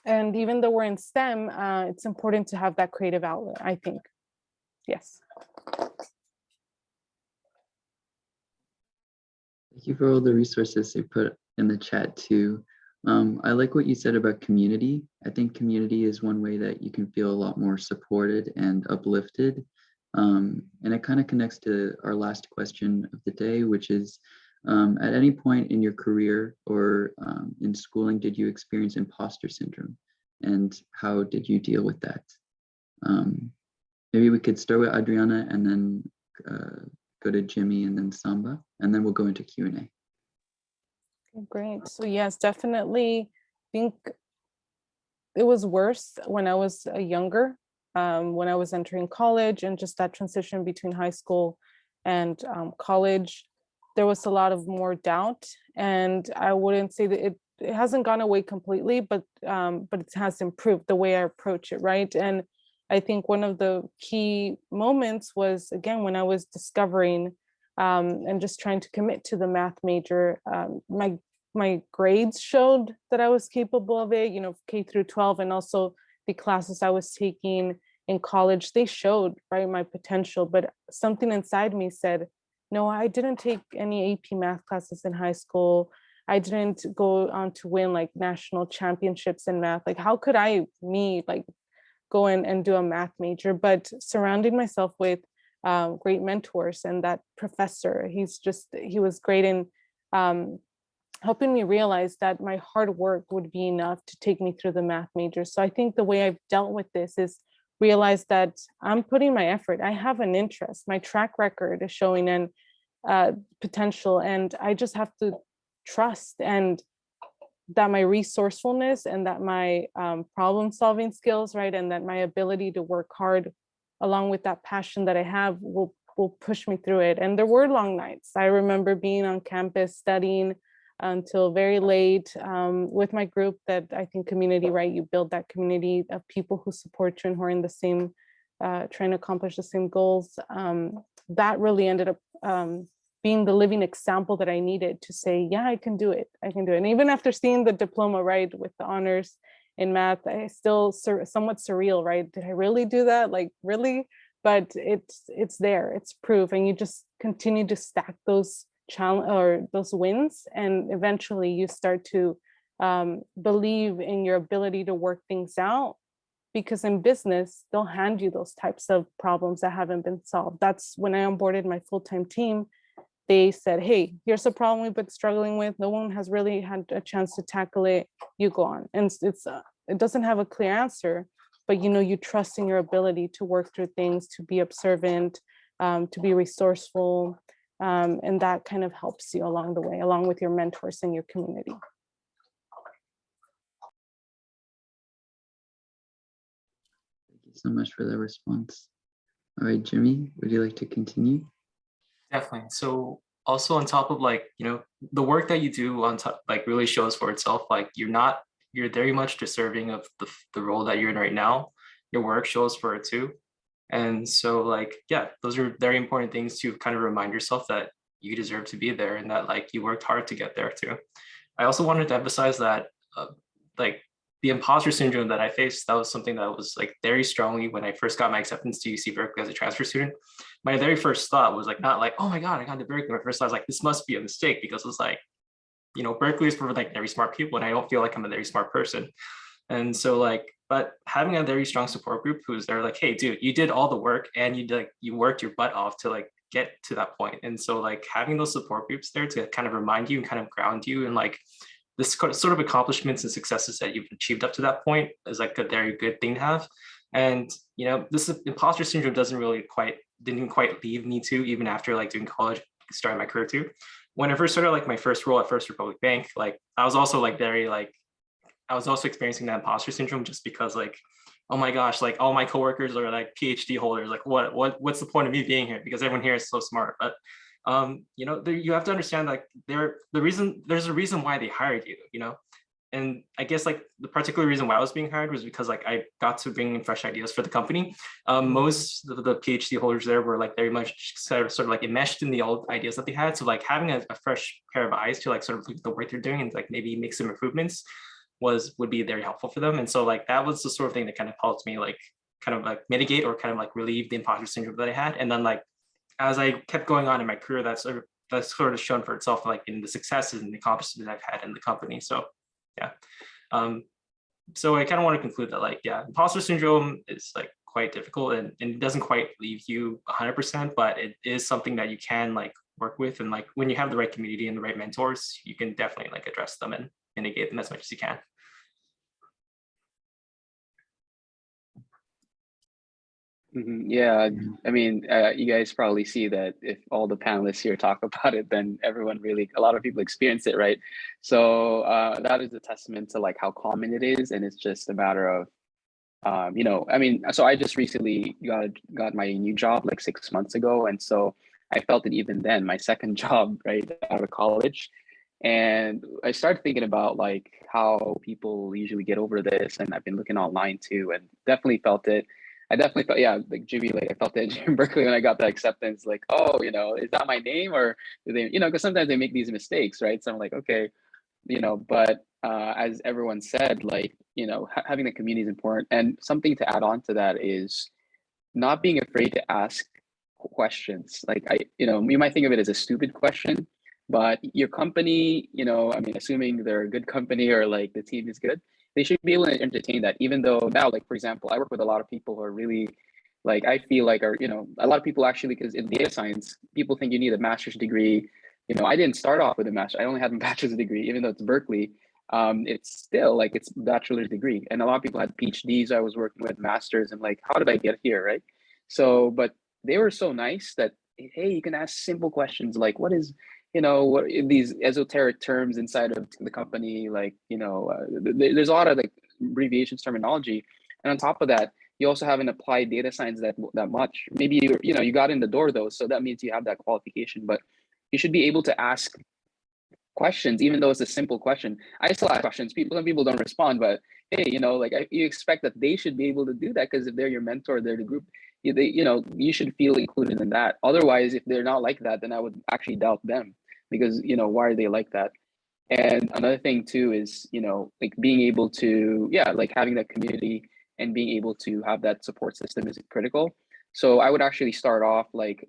even though we're in STEM, it's important to have that creative outlet, I think. Yes. Thank you for all the resources you put in the chat too. I like what you said about community. I think community is one way that you can feel a lot more supported and uplifted. And it kind of connects to our last question of the day, which is, at any point in your career or in schooling, did you experience imposter syndrome? And how did you deal with that? Maybe we could start with Adriana and then go to Jimmy and then Samba, and then we'll go into Q&A. Great. So yes, definitely think it was worse when I was younger, when I was entering college, and just that transition between high school and college. There was a lot of more doubt, and I wouldn't say that it hasn't gone away completely, but it has improved the way I approach it, right? And I think one of the key moments was, again, when I was discovering and just trying to commit to the math major. My grades showed that I was capable of it, K through 12, and also the classes I was taking in college, they showed, right, my potential, but something inside me said, no, I didn't take any AP math classes in high school. I didn't go on to win like national championships in math. Like, how could like go in and do a math major? But surrounding myself with great mentors, and that professor, he was great in helping me realize that my hard work would be enough to take me through the math major. So I think the way I've dealt with this is realize that I'm putting my effort. I have an interest. My track record is showing an potential, and I just have to trust and that my resourcefulness and that my problem solving skills, right, and that my ability to work hard along with that passion that I have will push me through it. And there were long nights. I remember being on campus studying until very late with my group that I think community, right? You build that community of people who support you and who are in the same, trying to accomplish the same goals. That really ended up being the living example that I needed to say, yeah, I can do it. I can do it. And even after seeing the diploma, right, with the honors in math, I still somewhat surreal, right? Did I really do that? Like, really? But it's there, it's proof. And you just continue to stack those challenge or those wins, and eventually you start to believe in your ability to work things out, because in business they'll hand you those types of problems that haven't been solved. That's when I onboarded my full-time team. They said, hey, here's a problem we've been struggling with, no one has really had a chance to tackle it, you go on. And it doesn't have a clear answer, but you trust in your ability to work through things, to be observant, to be resourceful. And that kind of helps you along the way, along with your mentors and your community. Thank you so much for that response. All right, Jimmy, would you like to continue? Definitely. So also on top of the work that you do on top, really shows for itself. Like you're very much deserving of the role that you're in right now. Your work shows for it too. And so yeah, those are very important things to kind of remind yourself that you deserve to be there and that you worked hard to get there too. I also wanted to emphasize that the imposter syndrome that I faced, that was something that was very strongly when I first got my acceptance to UC Berkeley as a transfer student. My very first thought was not oh my God, I got to Berkeley. My first thought was this must be a mistake, because it's Berkeley is for very smart people, and I don't feel like I'm a very smart person. And so but having a very strong support group who's there hey, dude, you did all the work and you worked your butt off to get to that point. And so having those support groups there to kind of remind you and kind of ground you and this sort of accomplishments and successes that you've achieved up to that point is a very good thing to have. And this imposter syndrome didn't quite leave me too, even after doing college, starting my career too. When I first started my first role at First Republic Bank, I was also I was also experiencing that imposter syndrome, just because oh my gosh, all my coworkers are PhD holders. What's the point of me being here? Because everyone here is so smart. But you have to understand there's a reason why they hired you, and I guess the particular reason why I was being hired was because I got to bring in fresh ideas for the company. Most of the PhD holders there were very much sort of enmeshed in the old ideas that they had. So having a fresh pair of eyes to sort of look at the work they're doing and maybe make some improvements would be very helpful for them. And so that was the sort of thing that kind of helped me mitigate or kind of relieve the imposter syndrome that I had. And then as I kept going on in my career, that's sort of shown for itself in the successes and the accomplishments I've had in the company. So yeah. So I kind of want to conclude that yeah, imposter syndrome is quite difficult, and it doesn't quite leave you 100%, but it is something that you can work with. And when you have the right community and the right mentors, you can definitely address them and mitigate them as much as you can. Yeah, I mean, you guys probably see that if all the panelists here talk about it, then a lot of people experience it, right? So that is a testament to how common it is, and it's just a matter of, I mean, so I just recently got my new job 6 months ago, and so I felt it even then, my second job right out of college, and I started thinking about how people usually get over this, and I've been looking online too, and definitely felt it. I definitely felt, yeah, like Jimmy, like I felt it in Berkeley when I got that acceptance, like, oh, you know, is that my name, or do they, you know, because sometimes they make these mistakes, right? So I'm like, okay, you know, but as everyone said, like, you know, having the community is important. And something to add on to that is not being afraid to ask questions. Like you know, you might think of it as a stupid question, but your company, you know, I mean, assuming they're a good company or like the team is good, they should be able to entertain that. Even though now, like for example, I work with a lot of people who are really, like, I feel like are, you know, a lot of people actually, because in data science, people think you need a master's degree. You know, I didn't start off with a master. I only had a bachelor's degree, even though it's Berkeley. It's still like it's bachelor's degree, and a lot of people had PhDs. I was working with masters, and like, how did I get here, right? So, but they were so nice that, hey, you can ask simple questions like, what is, you know, what these esoteric terms inside of the company, like, you know, there's a lot of like abbreviations, terminology, and on top of that, you also haven't applied data science that much. Maybe you know, you got in the door though, so that means you have that qualification, but you should be able to ask questions, even though it's a simple question. I still ask questions. Some people don't respond, but hey, you know, like you expect that they should be able to do that, because if they're your mentor, they're the group. You know, you should feel included in that. Otherwise, if they're not like that, then I would actually doubt them, because you know, why are they like that? And another thing too is, you know, like being able to, yeah, like having that community and being able to have that support system is critical. So I would actually start off like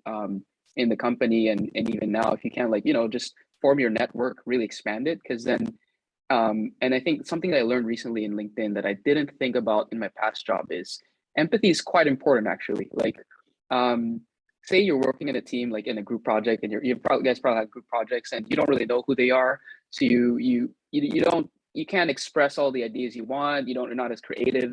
in the company, and even now, if you can, like, you know, just form your network, really expand it, because then and I think something that I learned recently in LinkedIn that I didn't think about in my past job is empathy is quite important, actually. Like say you're working in a team, like in a group project, and you guys probably have group projects, and you don't really know who they are, so you can't express all the ideas you want. You're not as creative.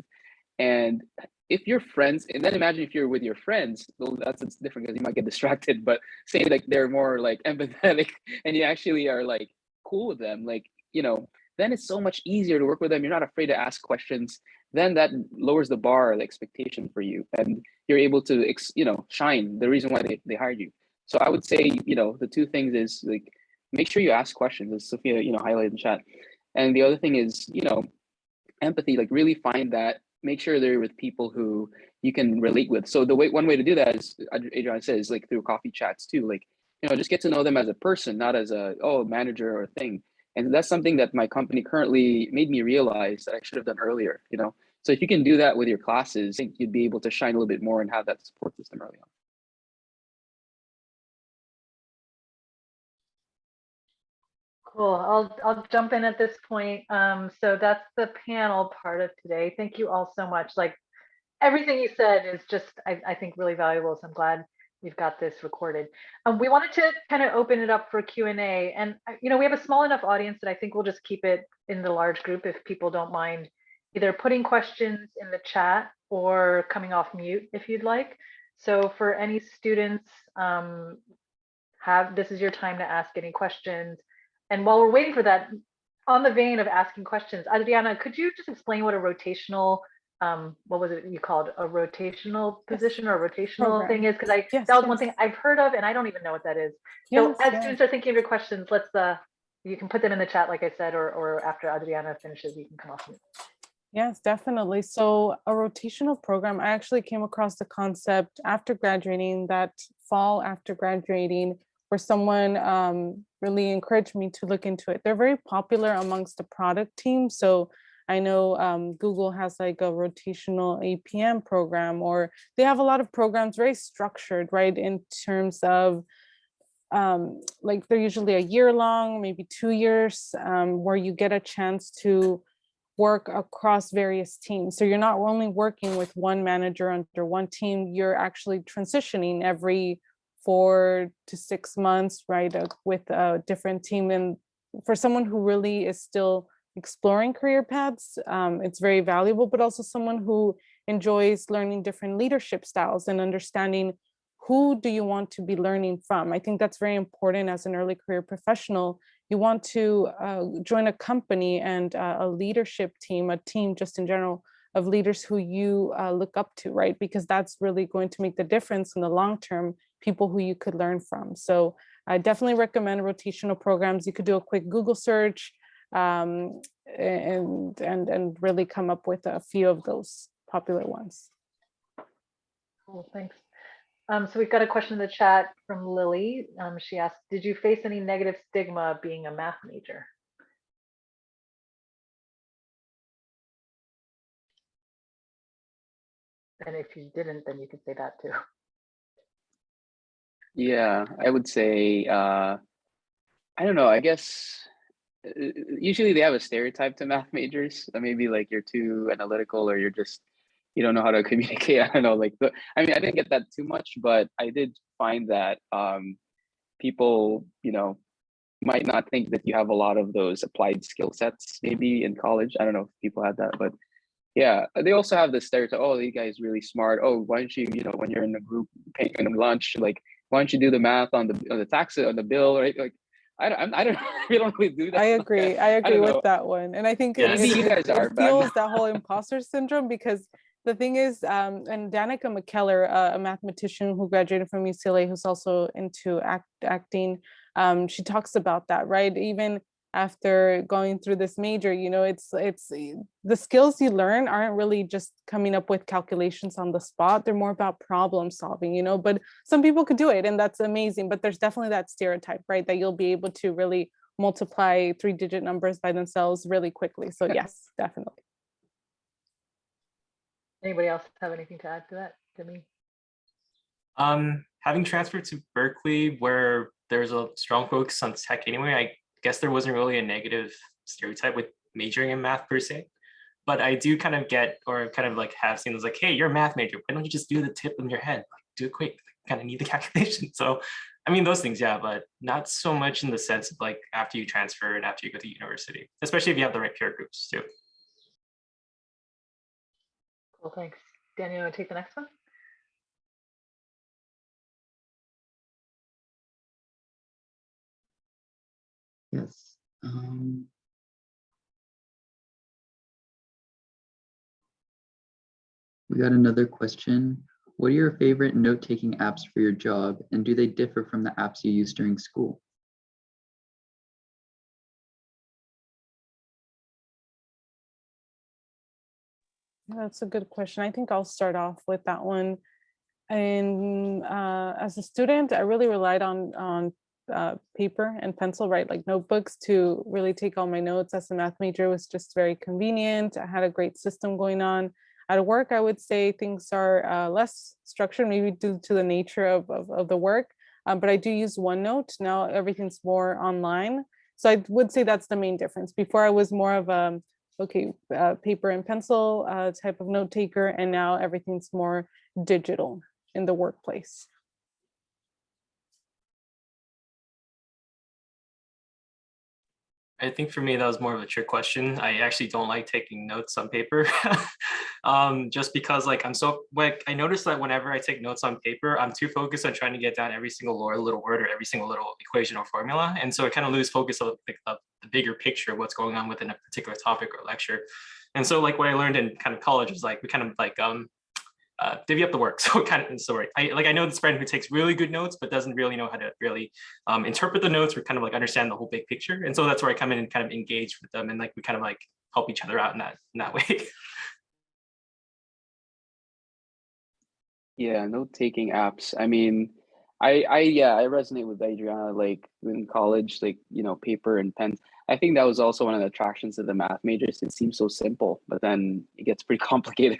And if you're friends, and then imagine if you're with your friends, well, it's different because you might get distracted, but say like they're more like empathetic and you actually are like cool with them, like, you know, then it's so much easier to work with them. You're not afraid to ask questions. Then that lowers the bar, the expectation for you, and you're able to, you know, shine, the reason why they hired you. So I would say, you know, the two things is like, make sure you ask questions, as Sophia, you know, highlighted in chat. And the other thing is, you know, empathy, like really find that, make sure they're with people who you can relate with. So one way to do that is, Adriana says, like through coffee chats too, like, you know, just get to know them as a person, not as a, oh, manager or a thing. And that's something that my company currently made me realize that I should have done earlier, you know? So if you can do that with your classes, I think you'd be able to shine a little bit more and have that support system early on. Cool. I'll jump in at this point. So that's the panel part of today. Thank you all so much. Like everything you said is just, I think, really valuable. So I'm glad we've got this recorded. We wanted to kind of open it up for Q&A, and you know, we have a small enough audience that I think we'll just keep it in the large group if people don't mind either putting questions in the chat or coming off mute if you'd like. So for any students, this is your time to ask any questions. And while we're waiting for that, on the vein of asking questions, Adriana, could you just explain what a rotational, what was it you called, a rotational position or a rotational thing is? Because that was one thing I've heard of, and I don't even know what that is. So as students are thinking of your questions, you can put them in the chat, like I said, or after Adriana finishes, you can come off mute. Yes, definitely. So a rotational program, I actually came across the concept after graduating, that fall after graduating, where someone really encouraged me to look into it. They're very popular amongst the product team. So I know Google has like a rotational APM program, or they have a lot of programs very structured, right? In terms of like they're usually a year long, maybe 2 years, where you get a chance to work across various teams. So you're not only working with one manager under one team, you're actually transitioning every 4 to 6 months, right, with a different team. And for someone who really is still exploring career paths, it's very valuable, but also someone who enjoys learning different leadership styles and understanding who do you want to be learning from. I think that's very important as an early career professional. You want to join a company and a leadership team, a team just in general of leaders who you look up to, right? Because that's really going to make the difference in the long term, people who you could learn from. So I definitely recommend rotational programs. You could do a quick Google search and really come up with a few of those popular ones. Cool, thanks. So we've got a question in the chat from Lily. She asked, did you face any negative stigma being a math major? And if you didn't, then you could say that too. Yeah, I would say, I don't know, I guess usually they have a stereotype to math majors. Maybe like you're too analytical or you don't know how to communicate. I don't know, I mean, I didn't get that too much, but I did find that people, might not think that you have a lot of those applied skill sets maybe in college. I don't know if people had that, but yeah, they also have the stereotype, oh, the guy's really smart. Oh, why don't you, when you're in a group paying lunch, like, why don't you do the math on the tax on the bill, right? Like, I don't we don't really do that. I agree. I agree don't with know. that one. And I think Yeah, Maybe you guys are, it but I'm fuels not. that whole imposter syndrome, because the thing is, and Danica McKellar, a mathematician who graduated from UCLA, who's also into acting, she talks about that, right? Even after going through this major, it's the skills you learn aren't really just coming up with calculations on the spot. They're more about problem solving, but some people could do it, and that's amazing. But there's definitely that stereotype, right? That you'll be able to really multiply 3-digit numbers by themselves really quickly. So yes, definitely. Anybody else have anything to add to that, Jimmy? Having transferred to Berkeley, where there's a strong focus on tech anyway, I guess there wasn't really a negative stereotype with majoring in math per se. But I do kind of get, or kind of like have seen, like, hey, you're a math major, why don't you just do the tip in your head? Like, do it quick, kind of need the calculation. So, I mean, those things, yeah, but not so much in the sense of like after you transfer and after you go to university, especially if you have the right peer groups too. Cool, thanks. Daniel, you want to take the next one? Yes. We got another question. What are your favorite note-taking apps for your job, and do they differ from the apps you use during school? That's a good question. I think I'll start off with that one. And as a student, I really relied on paper and pencil, right? Like notebooks to really take all my notes. As a math major, it was just very convenient. I had a great system going on. At work, I would say things are less structured, maybe due to the nature of the work. But I do use OneNote. Now everything's more online. So I would say that's the main difference. Before I was more of a paper and pencil type of note taker, and now everything's more digital in the workplace. I think for me, that was more of a trick question. I actually don't like taking notes on paper. Just because like I noticed that whenever I take notes on paper, I'm too focused on trying to get down every single little word or every single little equation or formula. And so I kind of lose focus of the bigger picture of what's going on within a particular topic or lecture. And so like what I learned in kind of college is like, we kind of like divvy up the work. So I know this friend who takes really good notes, but doesn't really know how to really interpret the notes or kind of like understand the whole big picture. And so that's where I come in and kind of engage with them, and like we kind of like help each other out in that way. Yeah, note-taking apps. I mean, I resonate with Adriana, like in college, like, paper and pen. I think that was also one of the attractions of the math majors. It seems so simple, but then it gets pretty complicated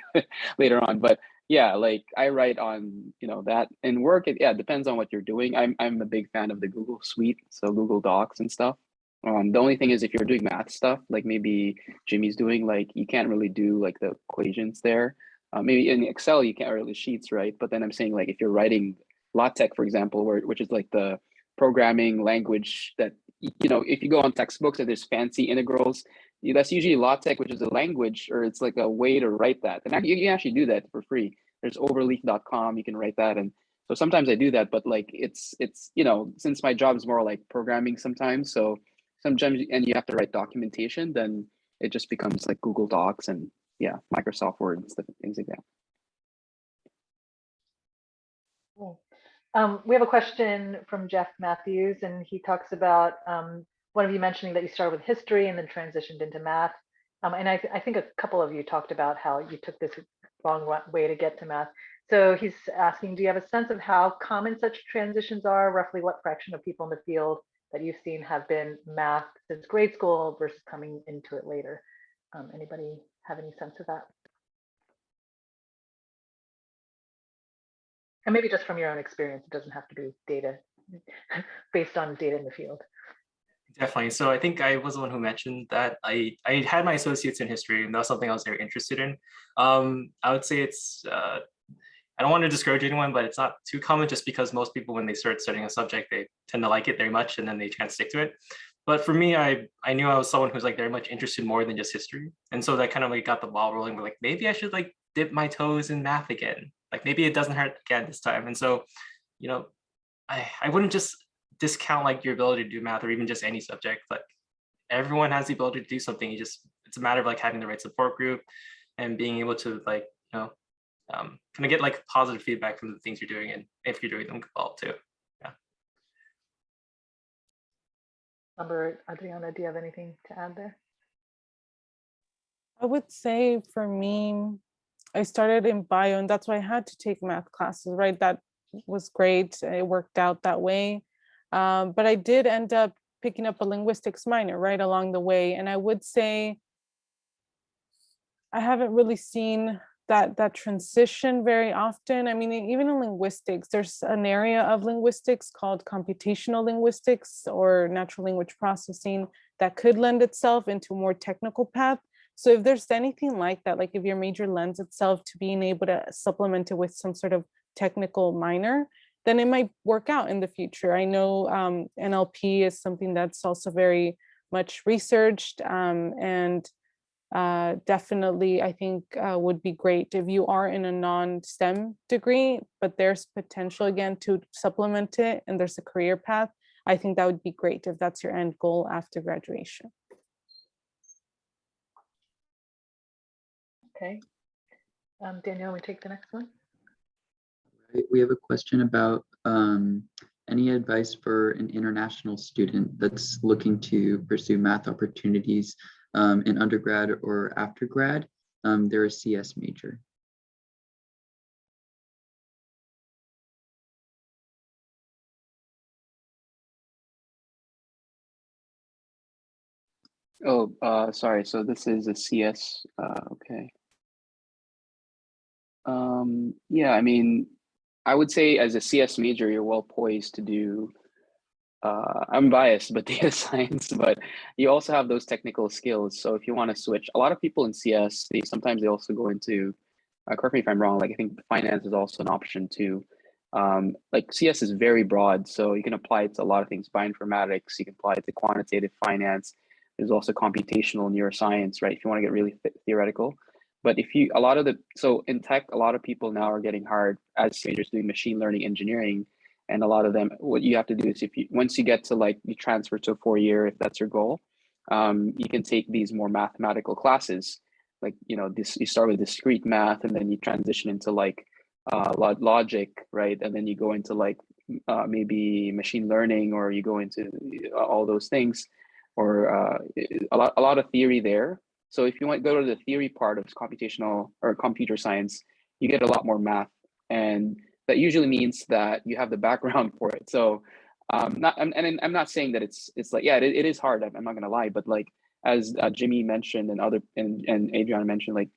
later on. But yeah, like I write on, that in work, it depends on what you're doing. I'm a big fan of the Google Suite, so Google Docs and stuff. The only thing is if you're doing math stuff, like maybe Jimmy's doing, like you can't really do like the equations there. Maybe in Excel you can't write the sheets, right? But then I'm saying like if you're writing LaTeX, for example, which is like the programming language that if you go on textbooks and there's fancy integrals, that's usually LaTeX, which is a language, or it's like a way to write that. And you can actually do that for free. There's overleaf.com, you can write that. And so sometimes I do that, but like it's since my job is more like programming sometimes, so sometimes and you have to write documentation, then it just becomes like Google Docs and Microsoft Word and stuff, things like that. Cool. We have a question from Jeff Matthews, and he talks about one of you mentioning that you started with history and then transitioned into math. And I think a couple of you talked about how you took this long way to get to math. So he's asking, do you have a sense of how common such transitions are? Roughly what fraction of people in the field that you've seen have been math since grade school versus coming into it later? Anybody have any sense of that? And maybe just from your own experience, it doesn't have to be data based on data in the field. Definitely. So I think I was the one who mentioned that I had my associates in history, and that was something I was very interested in. I would say it's, I don't want to discourage anyone, but it's not too common just because most people, when they start studying a subject, they tend to like it very much and then they try and stick to it. But for me, I knew I was someone who's like very much interested more than just history. And so that kind of like got the ball rolling. But like, maybe I should like dip my toes in math again. Like maybe it doesn't hurt again this time. And so, you know, I wouldn't just discount like your ability to do math or even just any subject. Like everyone has the ability to do something. It's a matter of like having the right support group and being able to like, kind of get like positive feedback from the things you're doing, and if you're doing them well too. Yeah. Adriana, do you have anything to add there? I would say for me, I started in bio, and that's why I had to take math classes, right? That was great. It worked out that way. But I did end up picking up a linguistics minor right along the way. And I would say I haven't really seen that transition very often. I mean, even in linguistics, there's an area of linguistics called computational linguistics or natural language processing that could lend itself into a more technical path. So if there's anything like that, like if your major lends itself to being able to supplement it with some sort of technical minor, then it might work out in the future. I know NLP is something that's also very much researched, and definitely I think would be great if you are in a non-STEM degree, but there's potential again to supplement it and there's a career path. I think that would be great if that's your end goal after graduation. Okay. Danielle, we take the next one. Right, we have a question about any advice for an international student that's looking to pursue math opportunities in undergrad or after grad. They're a CS major. Oh, sorry. So this is a CS. Okay. Yeah, I mean, I would say as a CS major, you're well poised to do, I'm biased, but data science, but you also have those technical skills. So if you want to switch, a lot of people in CS, sometimes they also go into, correct me if I'm wrong, like I think finance is also an option too. Like CS is very broad, so you can apply it to a lot of things, bioinformatics, you can apply it to quantitative finance. There's also computational neuroscience, right? If you want to get really theoretical. But if you, so in tech, a lot of people now are getting hired as majors doing machine learning engineering. And a lot of them, what you have to do is once you get to like, you transfer to a 4-year, if that's your goal, you can take these more mathematical classes. Like, you start with discrete math and then you transition into like logic, right? And then you go into like maybe machine learning, or you go into all those things, or a lot of theory there. So if you want to go to the theory part of computational or computer science, you get a lot more math, and that usually means that you have the background for it. So I'm not saying that it's like, yeah, it is hard. I'm not gonna lie, but like as Jimmy mentioned and Adriana mentioned, like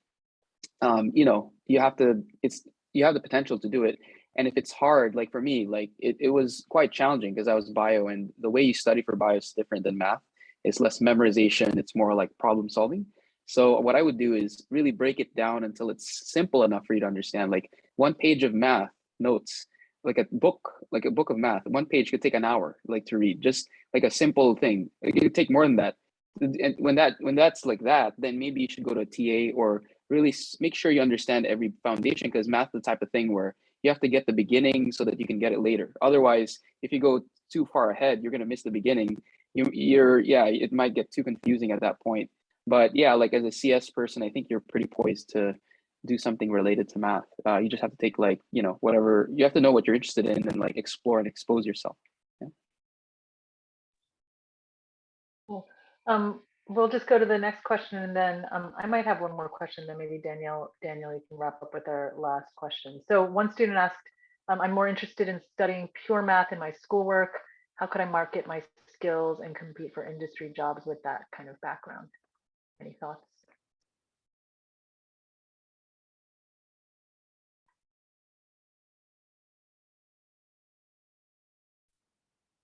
you have the potential to do it. And if it's hard, like for me, like it was quite challenging because I was bio, and the way you study for bio is different than math. It's less memorization. It's more like problem solving. So what I would do is really break it down until it's simple enough for you to understand. Like 1 page of math notes, like a book of math, 1 page could take an hour, like to read, just like a simple thing. It could take more than that. And when that's like that, then maybe you should go to a TA, or really make sure you understand every foundation, because math is the type of thing where you have to get the beginning so that you can get it later. Otherwise, if you go too far ahead, you're going to miss the beginning. It might get too confusing at that point. But yeah, like as a CS person, I think you're pretty poised to do something related to math. You just have to take like, whatever, you have to know what you're interested in and like explore and expose yourself. Yeah. Cool. we'll just go to the next question, and then I might have one more question, then maybe Danielle, you can wrap up with our last question. So one student asked, I'm more interested in studying pure math in my schoolwork. How could I market my skills and compete for industry jobs with that kind of background? Any thoughts?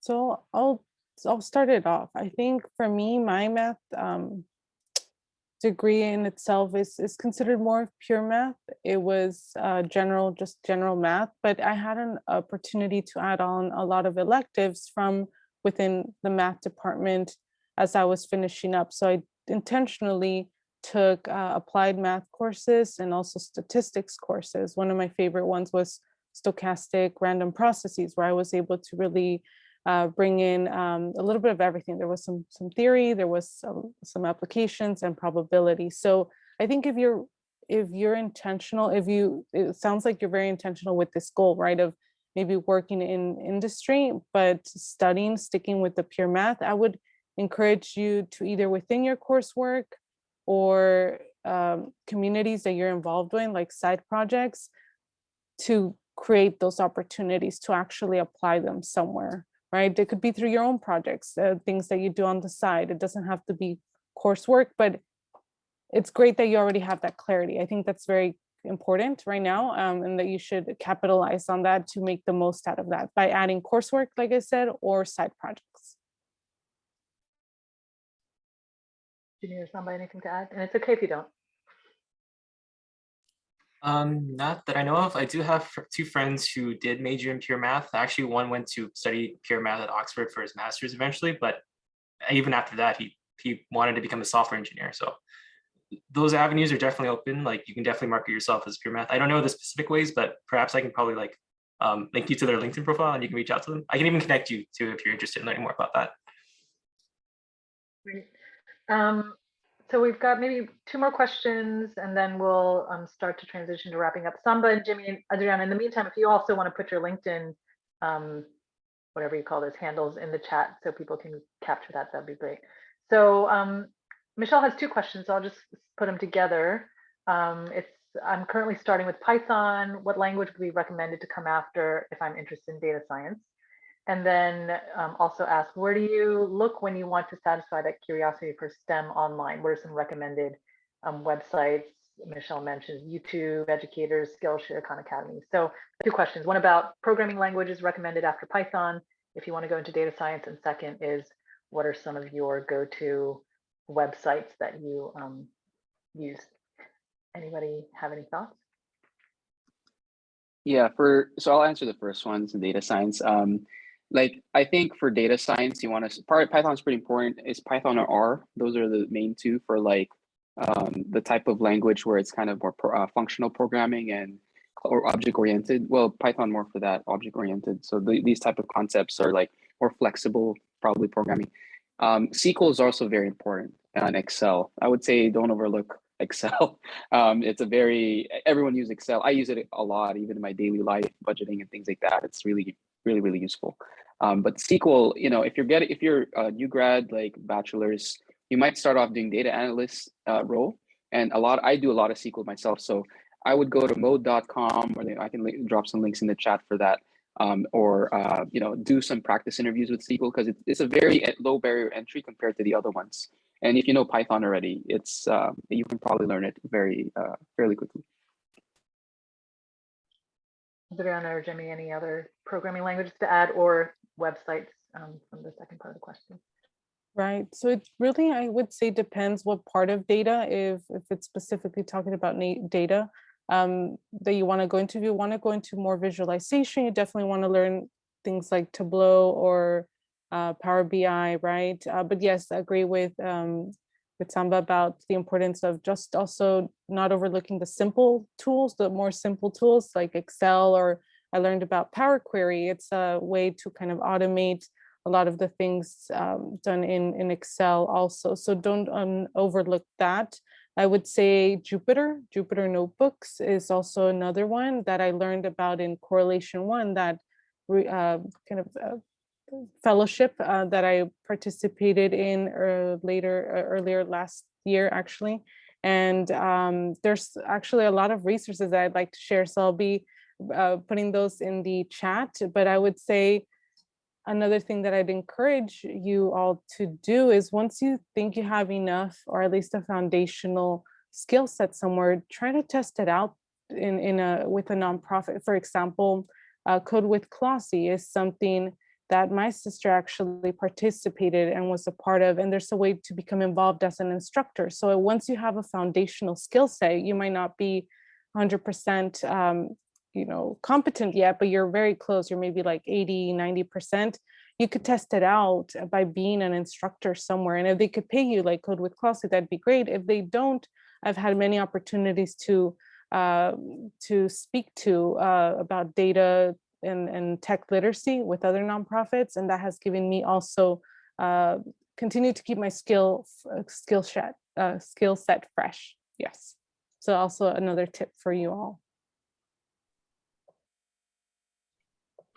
So I'll start it off. I think for me, my math degree in itself is considered more of pure math. It was just general math, but I had an opportunity to add on a lot of electives from within the math department as I was finishing up. So I intentionally took applied math courses and also statistics courses. One of my favorite ones was stochastic random processes, where I was able to really bring in a little bit of everything. There was some theory, there was some applications and probability. So I think if you're intentional, it sounds like you're very intentional with this goal, right? Of maybe working in industry, but sticking with the pure math, I would encourage you to either within your coursework or communities that you're involved in, like side projects, to create those opportunities to actually apply them somewhere, right? It could be through your own projects, things that you do on the side. It doesn't have to be coursework, but it's great that you already have that clarity. I think that's very important right now, and that you should capitalize on that to make the most out of that by adding coursework, like I said, or side projects. Jimmy or somebody, anything to add? And it's okay if you don't. Not that I know of. I do have two friends who did major in pure math. Actually, one went to study pure math at Oxford for his master's eventually, but even after that, he wanted to become a software engineer. So those avenues are definitely open. Like, you can definitely market yourself as pure math. I don't know the specific ways, but perhaps I can probably link you to their LinkedIn profile and you can reach out to them. I can even connect you to if you're interested in learning more about that. Great. So we've got maybe two more questions, and then we'll start to transition to wrapping up. Samba and Jimmy and Adriana, in the meantime, if you also want to put your LinkedIn, whatever you call those handles, in the chat so people can capture that, that'd be great. So Michelle has two questions, so I'll just put them together. I'm currently starting with Python. What language would be recommended to come after if I'm interested in data science? And then also ask, where do you look when you want to satisfy that curiosity for STEM online? What are some recommended websites? Michelle mentions YouTube, educators, Skillshare, Khan Academy. So two questions. One about programming languages recommended after Python, if you want to go into data science. And second is, what are some of your go-to websites that you use? Anybody have any thoughts? Yeah, so I'll answer the first one, it's data science. Like, I think for data science, you want to Python is pretty important. Is Python or R? Those are the main two for like the type of language where it's kind of more functional programming or object oriented. Well, Python more for that, object oriented. So these type of concepts are like more flexible, probably programming. SQL is also very important, and Excel. I would say don't overlook Excel. It's everyone uses Excel. I use it a lot, even in my daily life, budgeting and things like that. It's really useful. But SQL, if you're a new grad, like bachelor's, you might start off doing data analyst role. And I do a lot of SQL myself. So I would go to mode.com, or I can drop some links in the chat for that. Or do some practice interviews with SQL, because it's a very low barrier entry compared to the other ones. And if you know Python already, you can probably learn it fairly quickly. Adriana or Jimmy, any other programming languages to add, or websites from the second part of the question? Right. So it really, I would say, depends what part of data. If it's specifically talking about data that you want to go into, if you want to go into more visualization, you definitely want to learn things like Tableau or Power BI, right? But yes, I agree with Samba about the importance of just also not overlooking the simple tools, the more simple tools like Excel, or I learned about Power Query. It's a way to kind of automate a lot of the things done in Excel also. So don't overlook that. I would say Jupyter Notebooks is also another one that I learned about in Correlation 1 that fellowship that I participated in earlier last year, actually. And there's actually a lot of resources that I'd like to share. So I'll be putting those in the chat. But I would say another thing that I'd encourage you all to do is once you think you have enough, or at least a foundational skill set somewhere, try to test it out with a nonprofit. For example, Code with Clossy is something that my sister actually participated and was a part of, and there's a way to become involved as an instructor. So once you have a foundational skill set, you might not be 100% competent yet, but you're very close. You're maybe like 80, 90%. You could test it out by being an instructor somewhere. And if they could pay you like Code with Clossy, that'd be great. If they don't, I've had many opportunities to speak to about data and tech literacy with other nonprofits, and that has given me also continue to keep my skill set fresh. Yes, so also another tip for you all.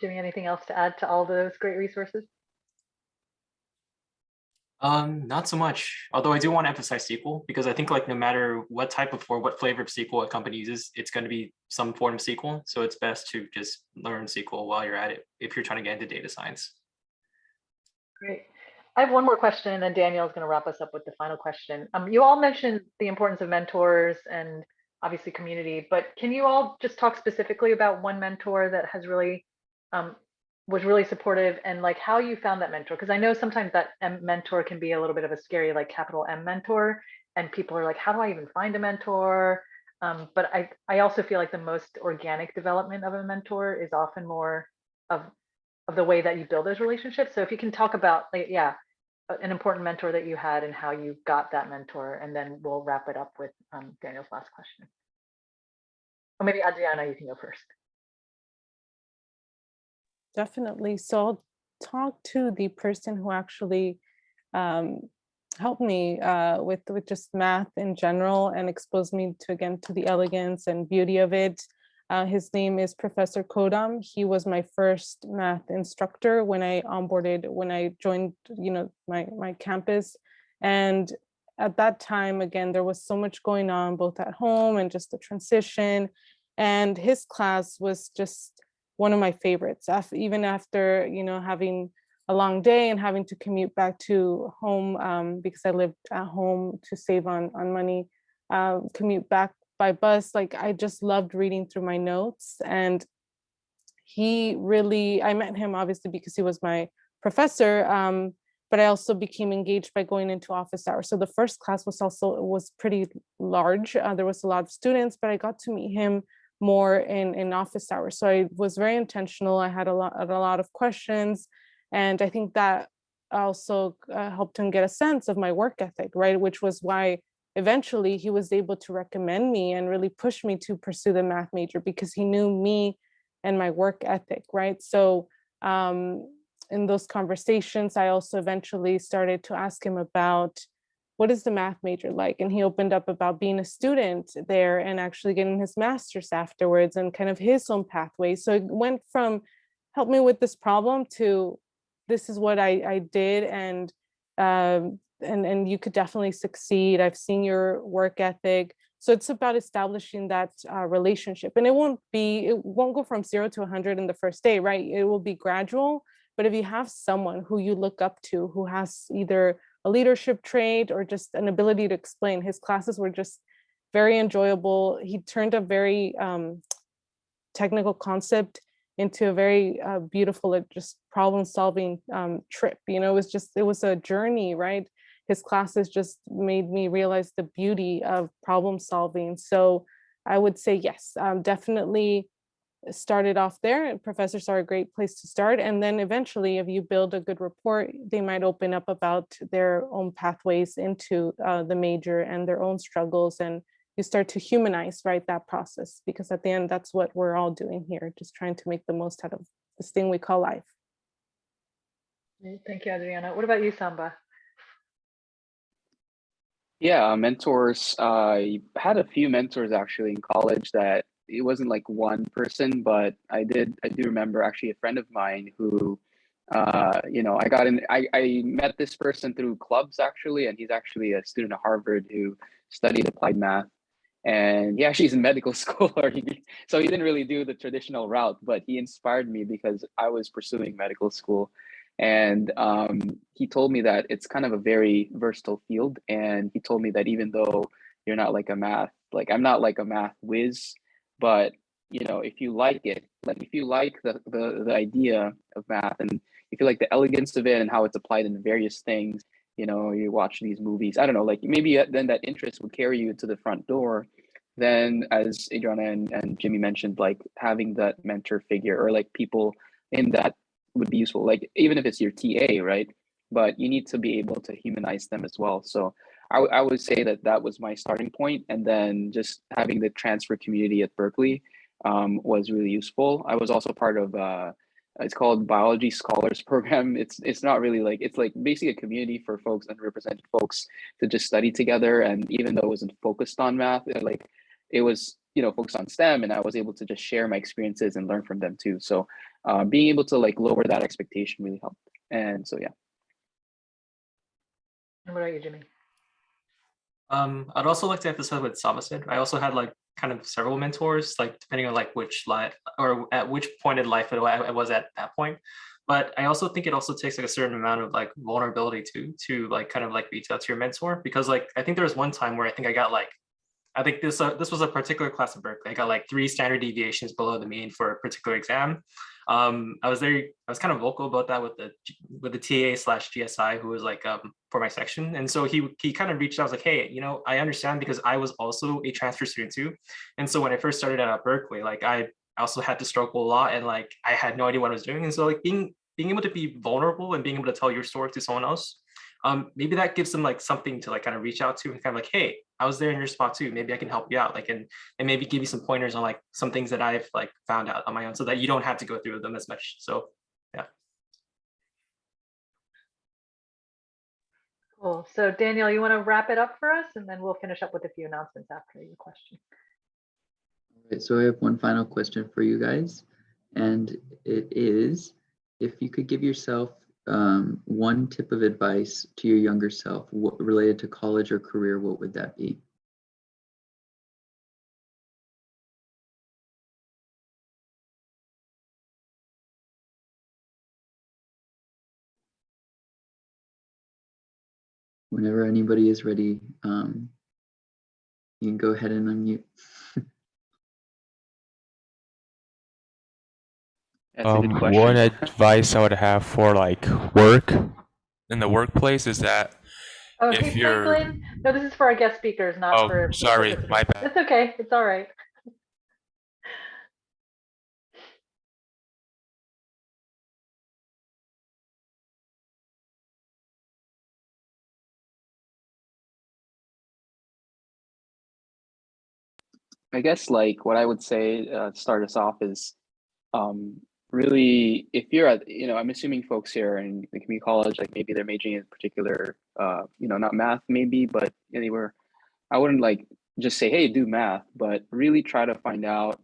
Jimmy, anything else to add to all those great resources? Not so much. Although I do want to emphasize SQL, because I think like no matter what type of or what flavor of SQL a company uses, it's going to be some form of SQL. So it's best to just learn SQL while you're at it if you're trying to get into data science. Great. I have one more question, and then Danielle is going to wrap us up with the final question. You all mentioned the importance of mentors and obviously community, but can you all just talk specifically about one mentor that has really was really supportive, and like how you found that mentor? Because I know sometimes that mentor can be a little bit of a scary, like capital M mentor, and people are like, how do I even find a mentor? But I also feel like the most organic development of a mentor is often more of the way that you build those relationships. So if you can talk about like, yeah, an important mentor that you had and how you got that mentor, and then we'll wrap it up with Daniel's last question. Or maybe Adriana, you can go first. Definitely. So I'll talk to the person who actually helped me with just math in general and exposed me to, again, to the elegance and beauty of it. His name is Professor Kodam. He was my first math instructor when I joined, my campus. And at that time, again, there was so much going on both at home and just the transition. And his class was just one of my favorites. Even after, having a long day and having to commute back to home because I lived at home to save on money, commute back by bus, like I just loved reading through my notes. And I met him obviously because he was my professor, but I also became engaged by going into office hours. So the first class was pretty large. There was a lot of students, but I got to meet him more in office hours. So I was very intentional. I had a lot of questions, and I think that also helped him get a sense of my work ethic, right? Which was why eventually he was able to recommend me and really push me to pursue the math major, because he knew me and my work ethic, right? So in those conversations, I also eventually started to ask him about what is the math major like? And he opened up about being a student there and actually getting his master's afterwards and kind of his own pathway. So it went from help me with this problem to this is what I did, and you could definitely succeed. I've seen your work ethic. So it's about establishing that relationship, and it won't go from 0 to 100 in the first day, right? It will be gradual. But if you have someone who you look up to, who has either a leadership trait or just an ability to explain, his classes were just very enjoyable. He turned a very technical concept into a very beautiful, just problem solving trip. It was a journey, right? His classes just made me realize the beauty of problem solving. So I would say, yes, definitely started off there. Professors are a great place to start. And then eventually, if you build a good rapport, they might open up about their own pathways into the major and their own struggles. And you start to humanize, right, that process, because at the end, that's what we're all doing here, just trying to make the most out of this thing we call life. Thank you, Adriana. What about you, Samba? Yeah, mentors. I had a few mentors actually in college that it wasn't like one person, but I do remember actually a friend of mine who You know, I met this person through clubs actually, and he's actually a student at Harvard who studied applied math. And he actually is in medical school, so he didn't really do the traditional route, but he inspired me because I was pursuing medical school. And he told me that it's kind of a very versatile field. And he told me that even though you're not like a math, like I'm not like a math whiz, but you know, if you like it, like if you like the idea of math, and if you like the elegance of it and how it's applied in various things, you know, you watch these movies, I don't know, like maybe then that interest would carry you to the front door. Then as Adriana and Jimmy mentioned, like having that mentor figure or like people in that would be useful, like even if it's your TA, right? But you need to be able to humanize them as well. So I would say that that was my starting point. And then just having the transfer community at Berkeley was really useful. I was also part of it's called Biology Scholars Program. It's not really like, it's like basically a community for folks, underrepresented folks, to just study together. And even though it wasn't focused on math, it was, you know, focused on STEM, and I was able to just share my experiences and learn from them too. So being able to like lower that expectation really helped. And so yeah. And what about you, Jimmy? I'd also like to emphasize what Saba said. I also had like kind of several mentors, like depending on like which life or at which point in life I was at that point. But I also think it also takes like a certain amount of like vulnerability to like kind of like reach out to your mentor, because like I think there was one time where I think I got like, I think this was a particular class in Berkeley. I got like 3 standard deviations below the mean for a particular exam. I was kind of vocal about that with the TA/GSI who was like for my section, and so he kind of reached out. I was like, hey, you know, I understand, because I was also a transfer student too, and so when I first started at Berkeley, like I also had to struggle a lot, and like I had no idea what I was doing, and so like being able to be vulnerable and being able to tell your story to someone else, maybe that gives them like something to like kind of reach out to and kind of like, hey, I was there in your spot too. Maybe I can help you out, like, and maybe give you some pointers on like some things that I've like found out on my own, so that you don't have to go through them as much. So yeah. Cool. So Daniel, you want to wrap it up for us, and then we'll finish up with a few announcements after your question. All right, so I have one final question for you guys, and it is, if you could give yourself one tip of advice to your younger self related to college or career, what would that be? Whenever anybody is ready, you can go ahead and unmute. That's a good question. One advice I would have for like work in the workplace is that Oh, if hey, you're, Franklin. No, this is for our guest speakers, not oh, for sorry, participants. my bad. It's okay. It's all right. I guess like what I would say to start us off is really, if you're at, you know, I'm assuming folks here in the community college, like maybe they're majoring in particular, you know, not math maybe, but anywhere. I wouldn't like just say, hey, do math, but really try to find out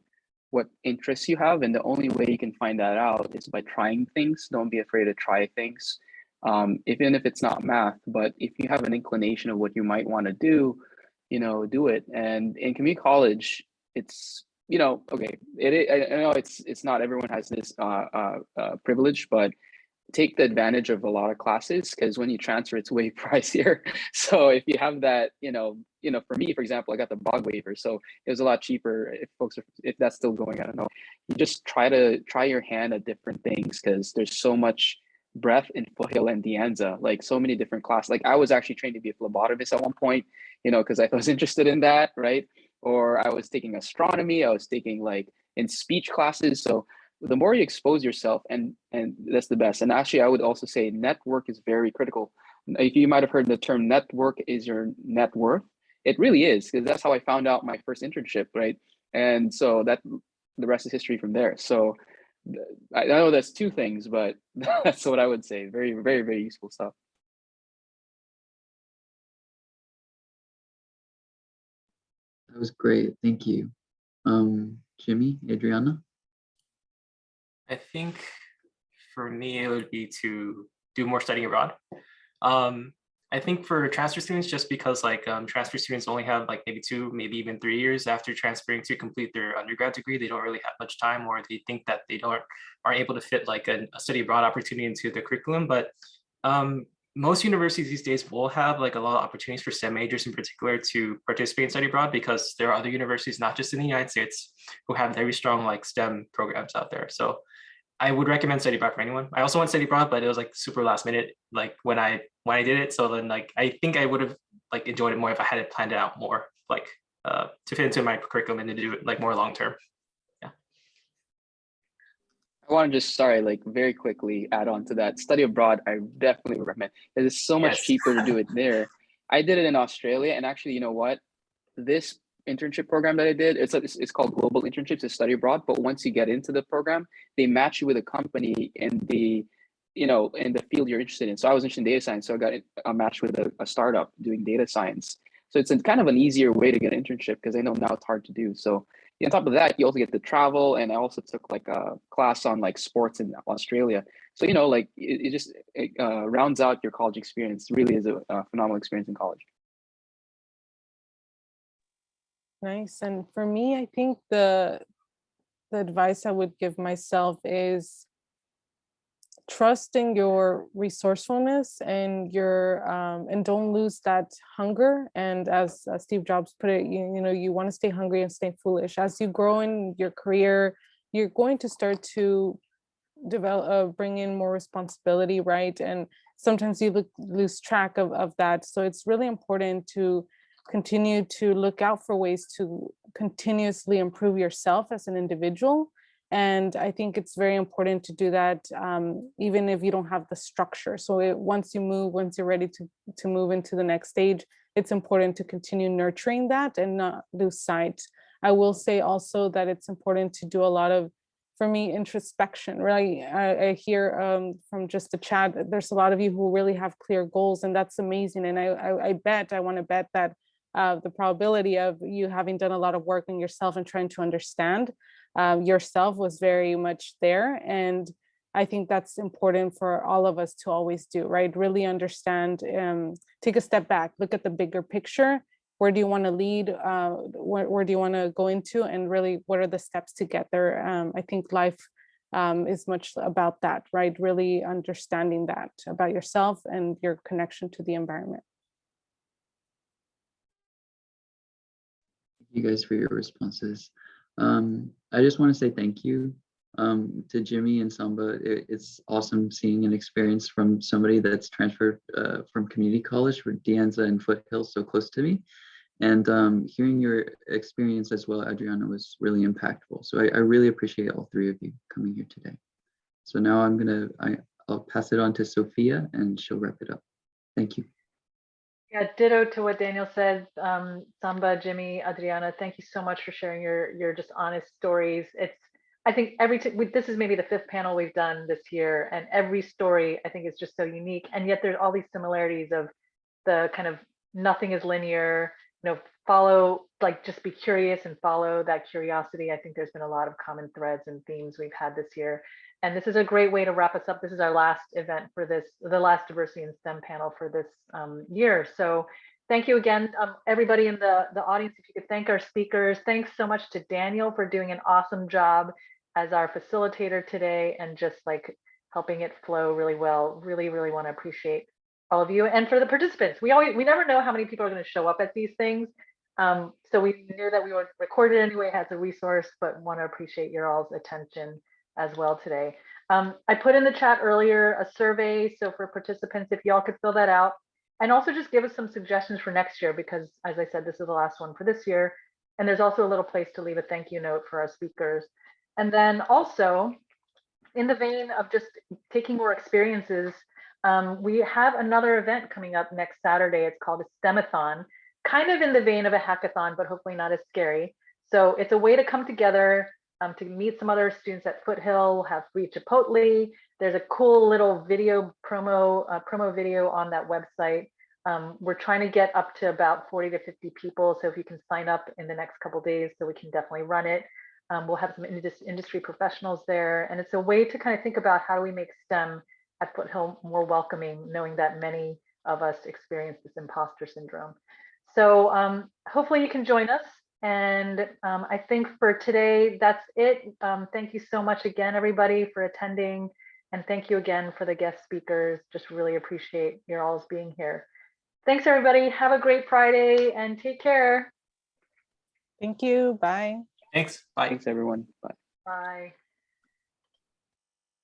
what interests you have. And the only way you can find that out is by trying things. Don't be afraid to try things. Even if it's not math, but if you have an inclination of what you might want to do, you know, do it. And in community college, it's, you know, okay, I know it's not everyone has this privilege, but take the advantage of a lot of classes, because when you transfer, it's way pricier. So if you have that, for me, for example, I got the BOG waiver, so it was a lot cheaper. If folks if that's still going, I don't know. You just try your hand at different things, because there's so much breadth in Foothill and De Anza, like so many different classes. Like I was actually trained to be a phlebotomist at one point, because I was interested in that, right? Or I was taking astronomy, I was taking like in speech classes. So the more you expose yourself, and that's the best. And actually, I would also say network is very critical. If you might have heard the term network is your net worth, it really is, because that's how I found out my first internship, right? And so that the rest is history from there. So I know that's 2 things, but that's what I would say. Very, very, very useful stuff. That was great, thank you. Jimmy, Adriana? I think for me, it would be to do more studying abroad. I think for transfer students, just because like transfer students only have like maybe 2, maybe even 3 years after transferring to complete their undergrad degree, they don't really have much time, or they think that they aren't able to fit like a study abroad opportunity into the curriculum. But most universities these days will have like a lot of opportunities for STEM majors in particular to participate in study abroad, because there are other universities, not just in the United States, who have very strong like STEM programs out there. So I would recommend study abroad for anyone. I also want to study abroad, but it was like super last minute, like when I did it. So then like I think I would have like enjoyed it more if I had it planned out more, like to fit into my curriculum and to do it like more long term. Yeah. I want to just, sorry, like very quickly add on to that. Study abroad, I definitely recommend. It is so much cheaper to do it there. I did it in Australia, and actually, you know what? This internship program that I did, it's called Global Internships to Study Abroad. But once you get into the program, they match you with a company in the, in the field you're interested in. So I was interested in data science, so I got a match with a startup doing data science. So it's kind of an easier way to get an internship, because I know now it's hard to do. So on top of that, you also get to travel, and I also took like a class on like sports in Australia. So like it just rounds out your college experience. It really is a phenomenal experience in college. Nice. And for me, I think the advice I would give myself is trusting your resourcefulness and your and don't lose that hunger. And as Steve Jobs put it, you want to stay hungry and stay foolish. As you grow in your career, you're going to start to develop, bring in more responsibility, right? And sometimes you lose track of that. So it's really important to continue to look out for ways to continuously improve yourself as an individual. And I think it's very important to do that, even if you don't have the structure. So once you're ready to move into the next stage, it's important to continue nurturing that and not lose sight. I will say also that it's important to do a lot of, for me, introspection, right? I hear from just the chat, there's a lot of you who really have clear goals, and that's amazing. And I want to bet that the probability of you having done a lot of work on yourself and trying to understand yourself was very much there. And I think that's important for all of us to always do, right? Really understand, take a step back, look at the bigger picture. Where do you want to lead? Where do you want to go into? And really, what are the steps to get there? I think life is much about that, right? Really understanding that about yourself and your connection to the environment. Thank you guys for your responses. I just want to say thank you to Jimmy and Samba. It's awesome seeing an experience from somebody that's transferred from community college for De Anza and Foothill, so close to me. And hearing your experience as well, Adriana, was really impactful. So I really appreciate all three of you coming here today. So now I'll pass it on to Sophia, and she'll wrap it up. Thank you. Yeah, ditto to what Daniel said. Samba, Jimmy, Adriana, thank you so much for sharing your just honest stories. I think this is maybe the 5th panel we've done this year, and every story I think is just so unique. And yet there's all these similarities of the kind of nothing is linear, follow, like just be curious and follow that curiosity. I think there's been a lot of common threads and themes we've had this year. And this is a great way to wrap us up. This is our last event for the last diversity in STEM panel for this year. So thank you again, everybody in the audience. If you could thank our speakers. Thanks so much to Daniel for doing an awesome job as our facilitator today and just like helping it flow really well. Really, really want to appreciate all of you. And for the participants, we never know how many people are going to show up at these things. So we knew that we would record it anyway as a resource, but want to appreciate your all's attention as well today. I put in the chat earlier a survey. So for participants, if y'all could fill that out and also just give us some suggestions for next year, because as I said, this is the last one for this year. And there's also a little place to leave a thank you note for our speakers. And then also in the vein of just taking more experiences, we have another event coming up next Saturday. It's called a STEMathon, kind of in the vein of a hackathon, but hopefully not as scary. So it's a way to come together to meet some other students at Foothill, have free Chipotle. There's a cool little video promo video on that website. We're trying to get up to about 40 to 50 people. So if you can sign up in the next couple of days, so we can definitely run it. We'll have some industry professionals there. And it's a way to kind of think about how do we make STEM at Foothill more welcoming, knowing that many of us experience this imposter syndrome. So hopefully you can join us. And I think for today, that's it. Thank you so much again, everybody, for attending. And thank you again for the guest speakers. Just really appreciate your all's being here. Thanks, everybody. Have a great Friday and take care. Thank you. Bye. Thanks. Bye. Thanks, everyone. Bye. Bye.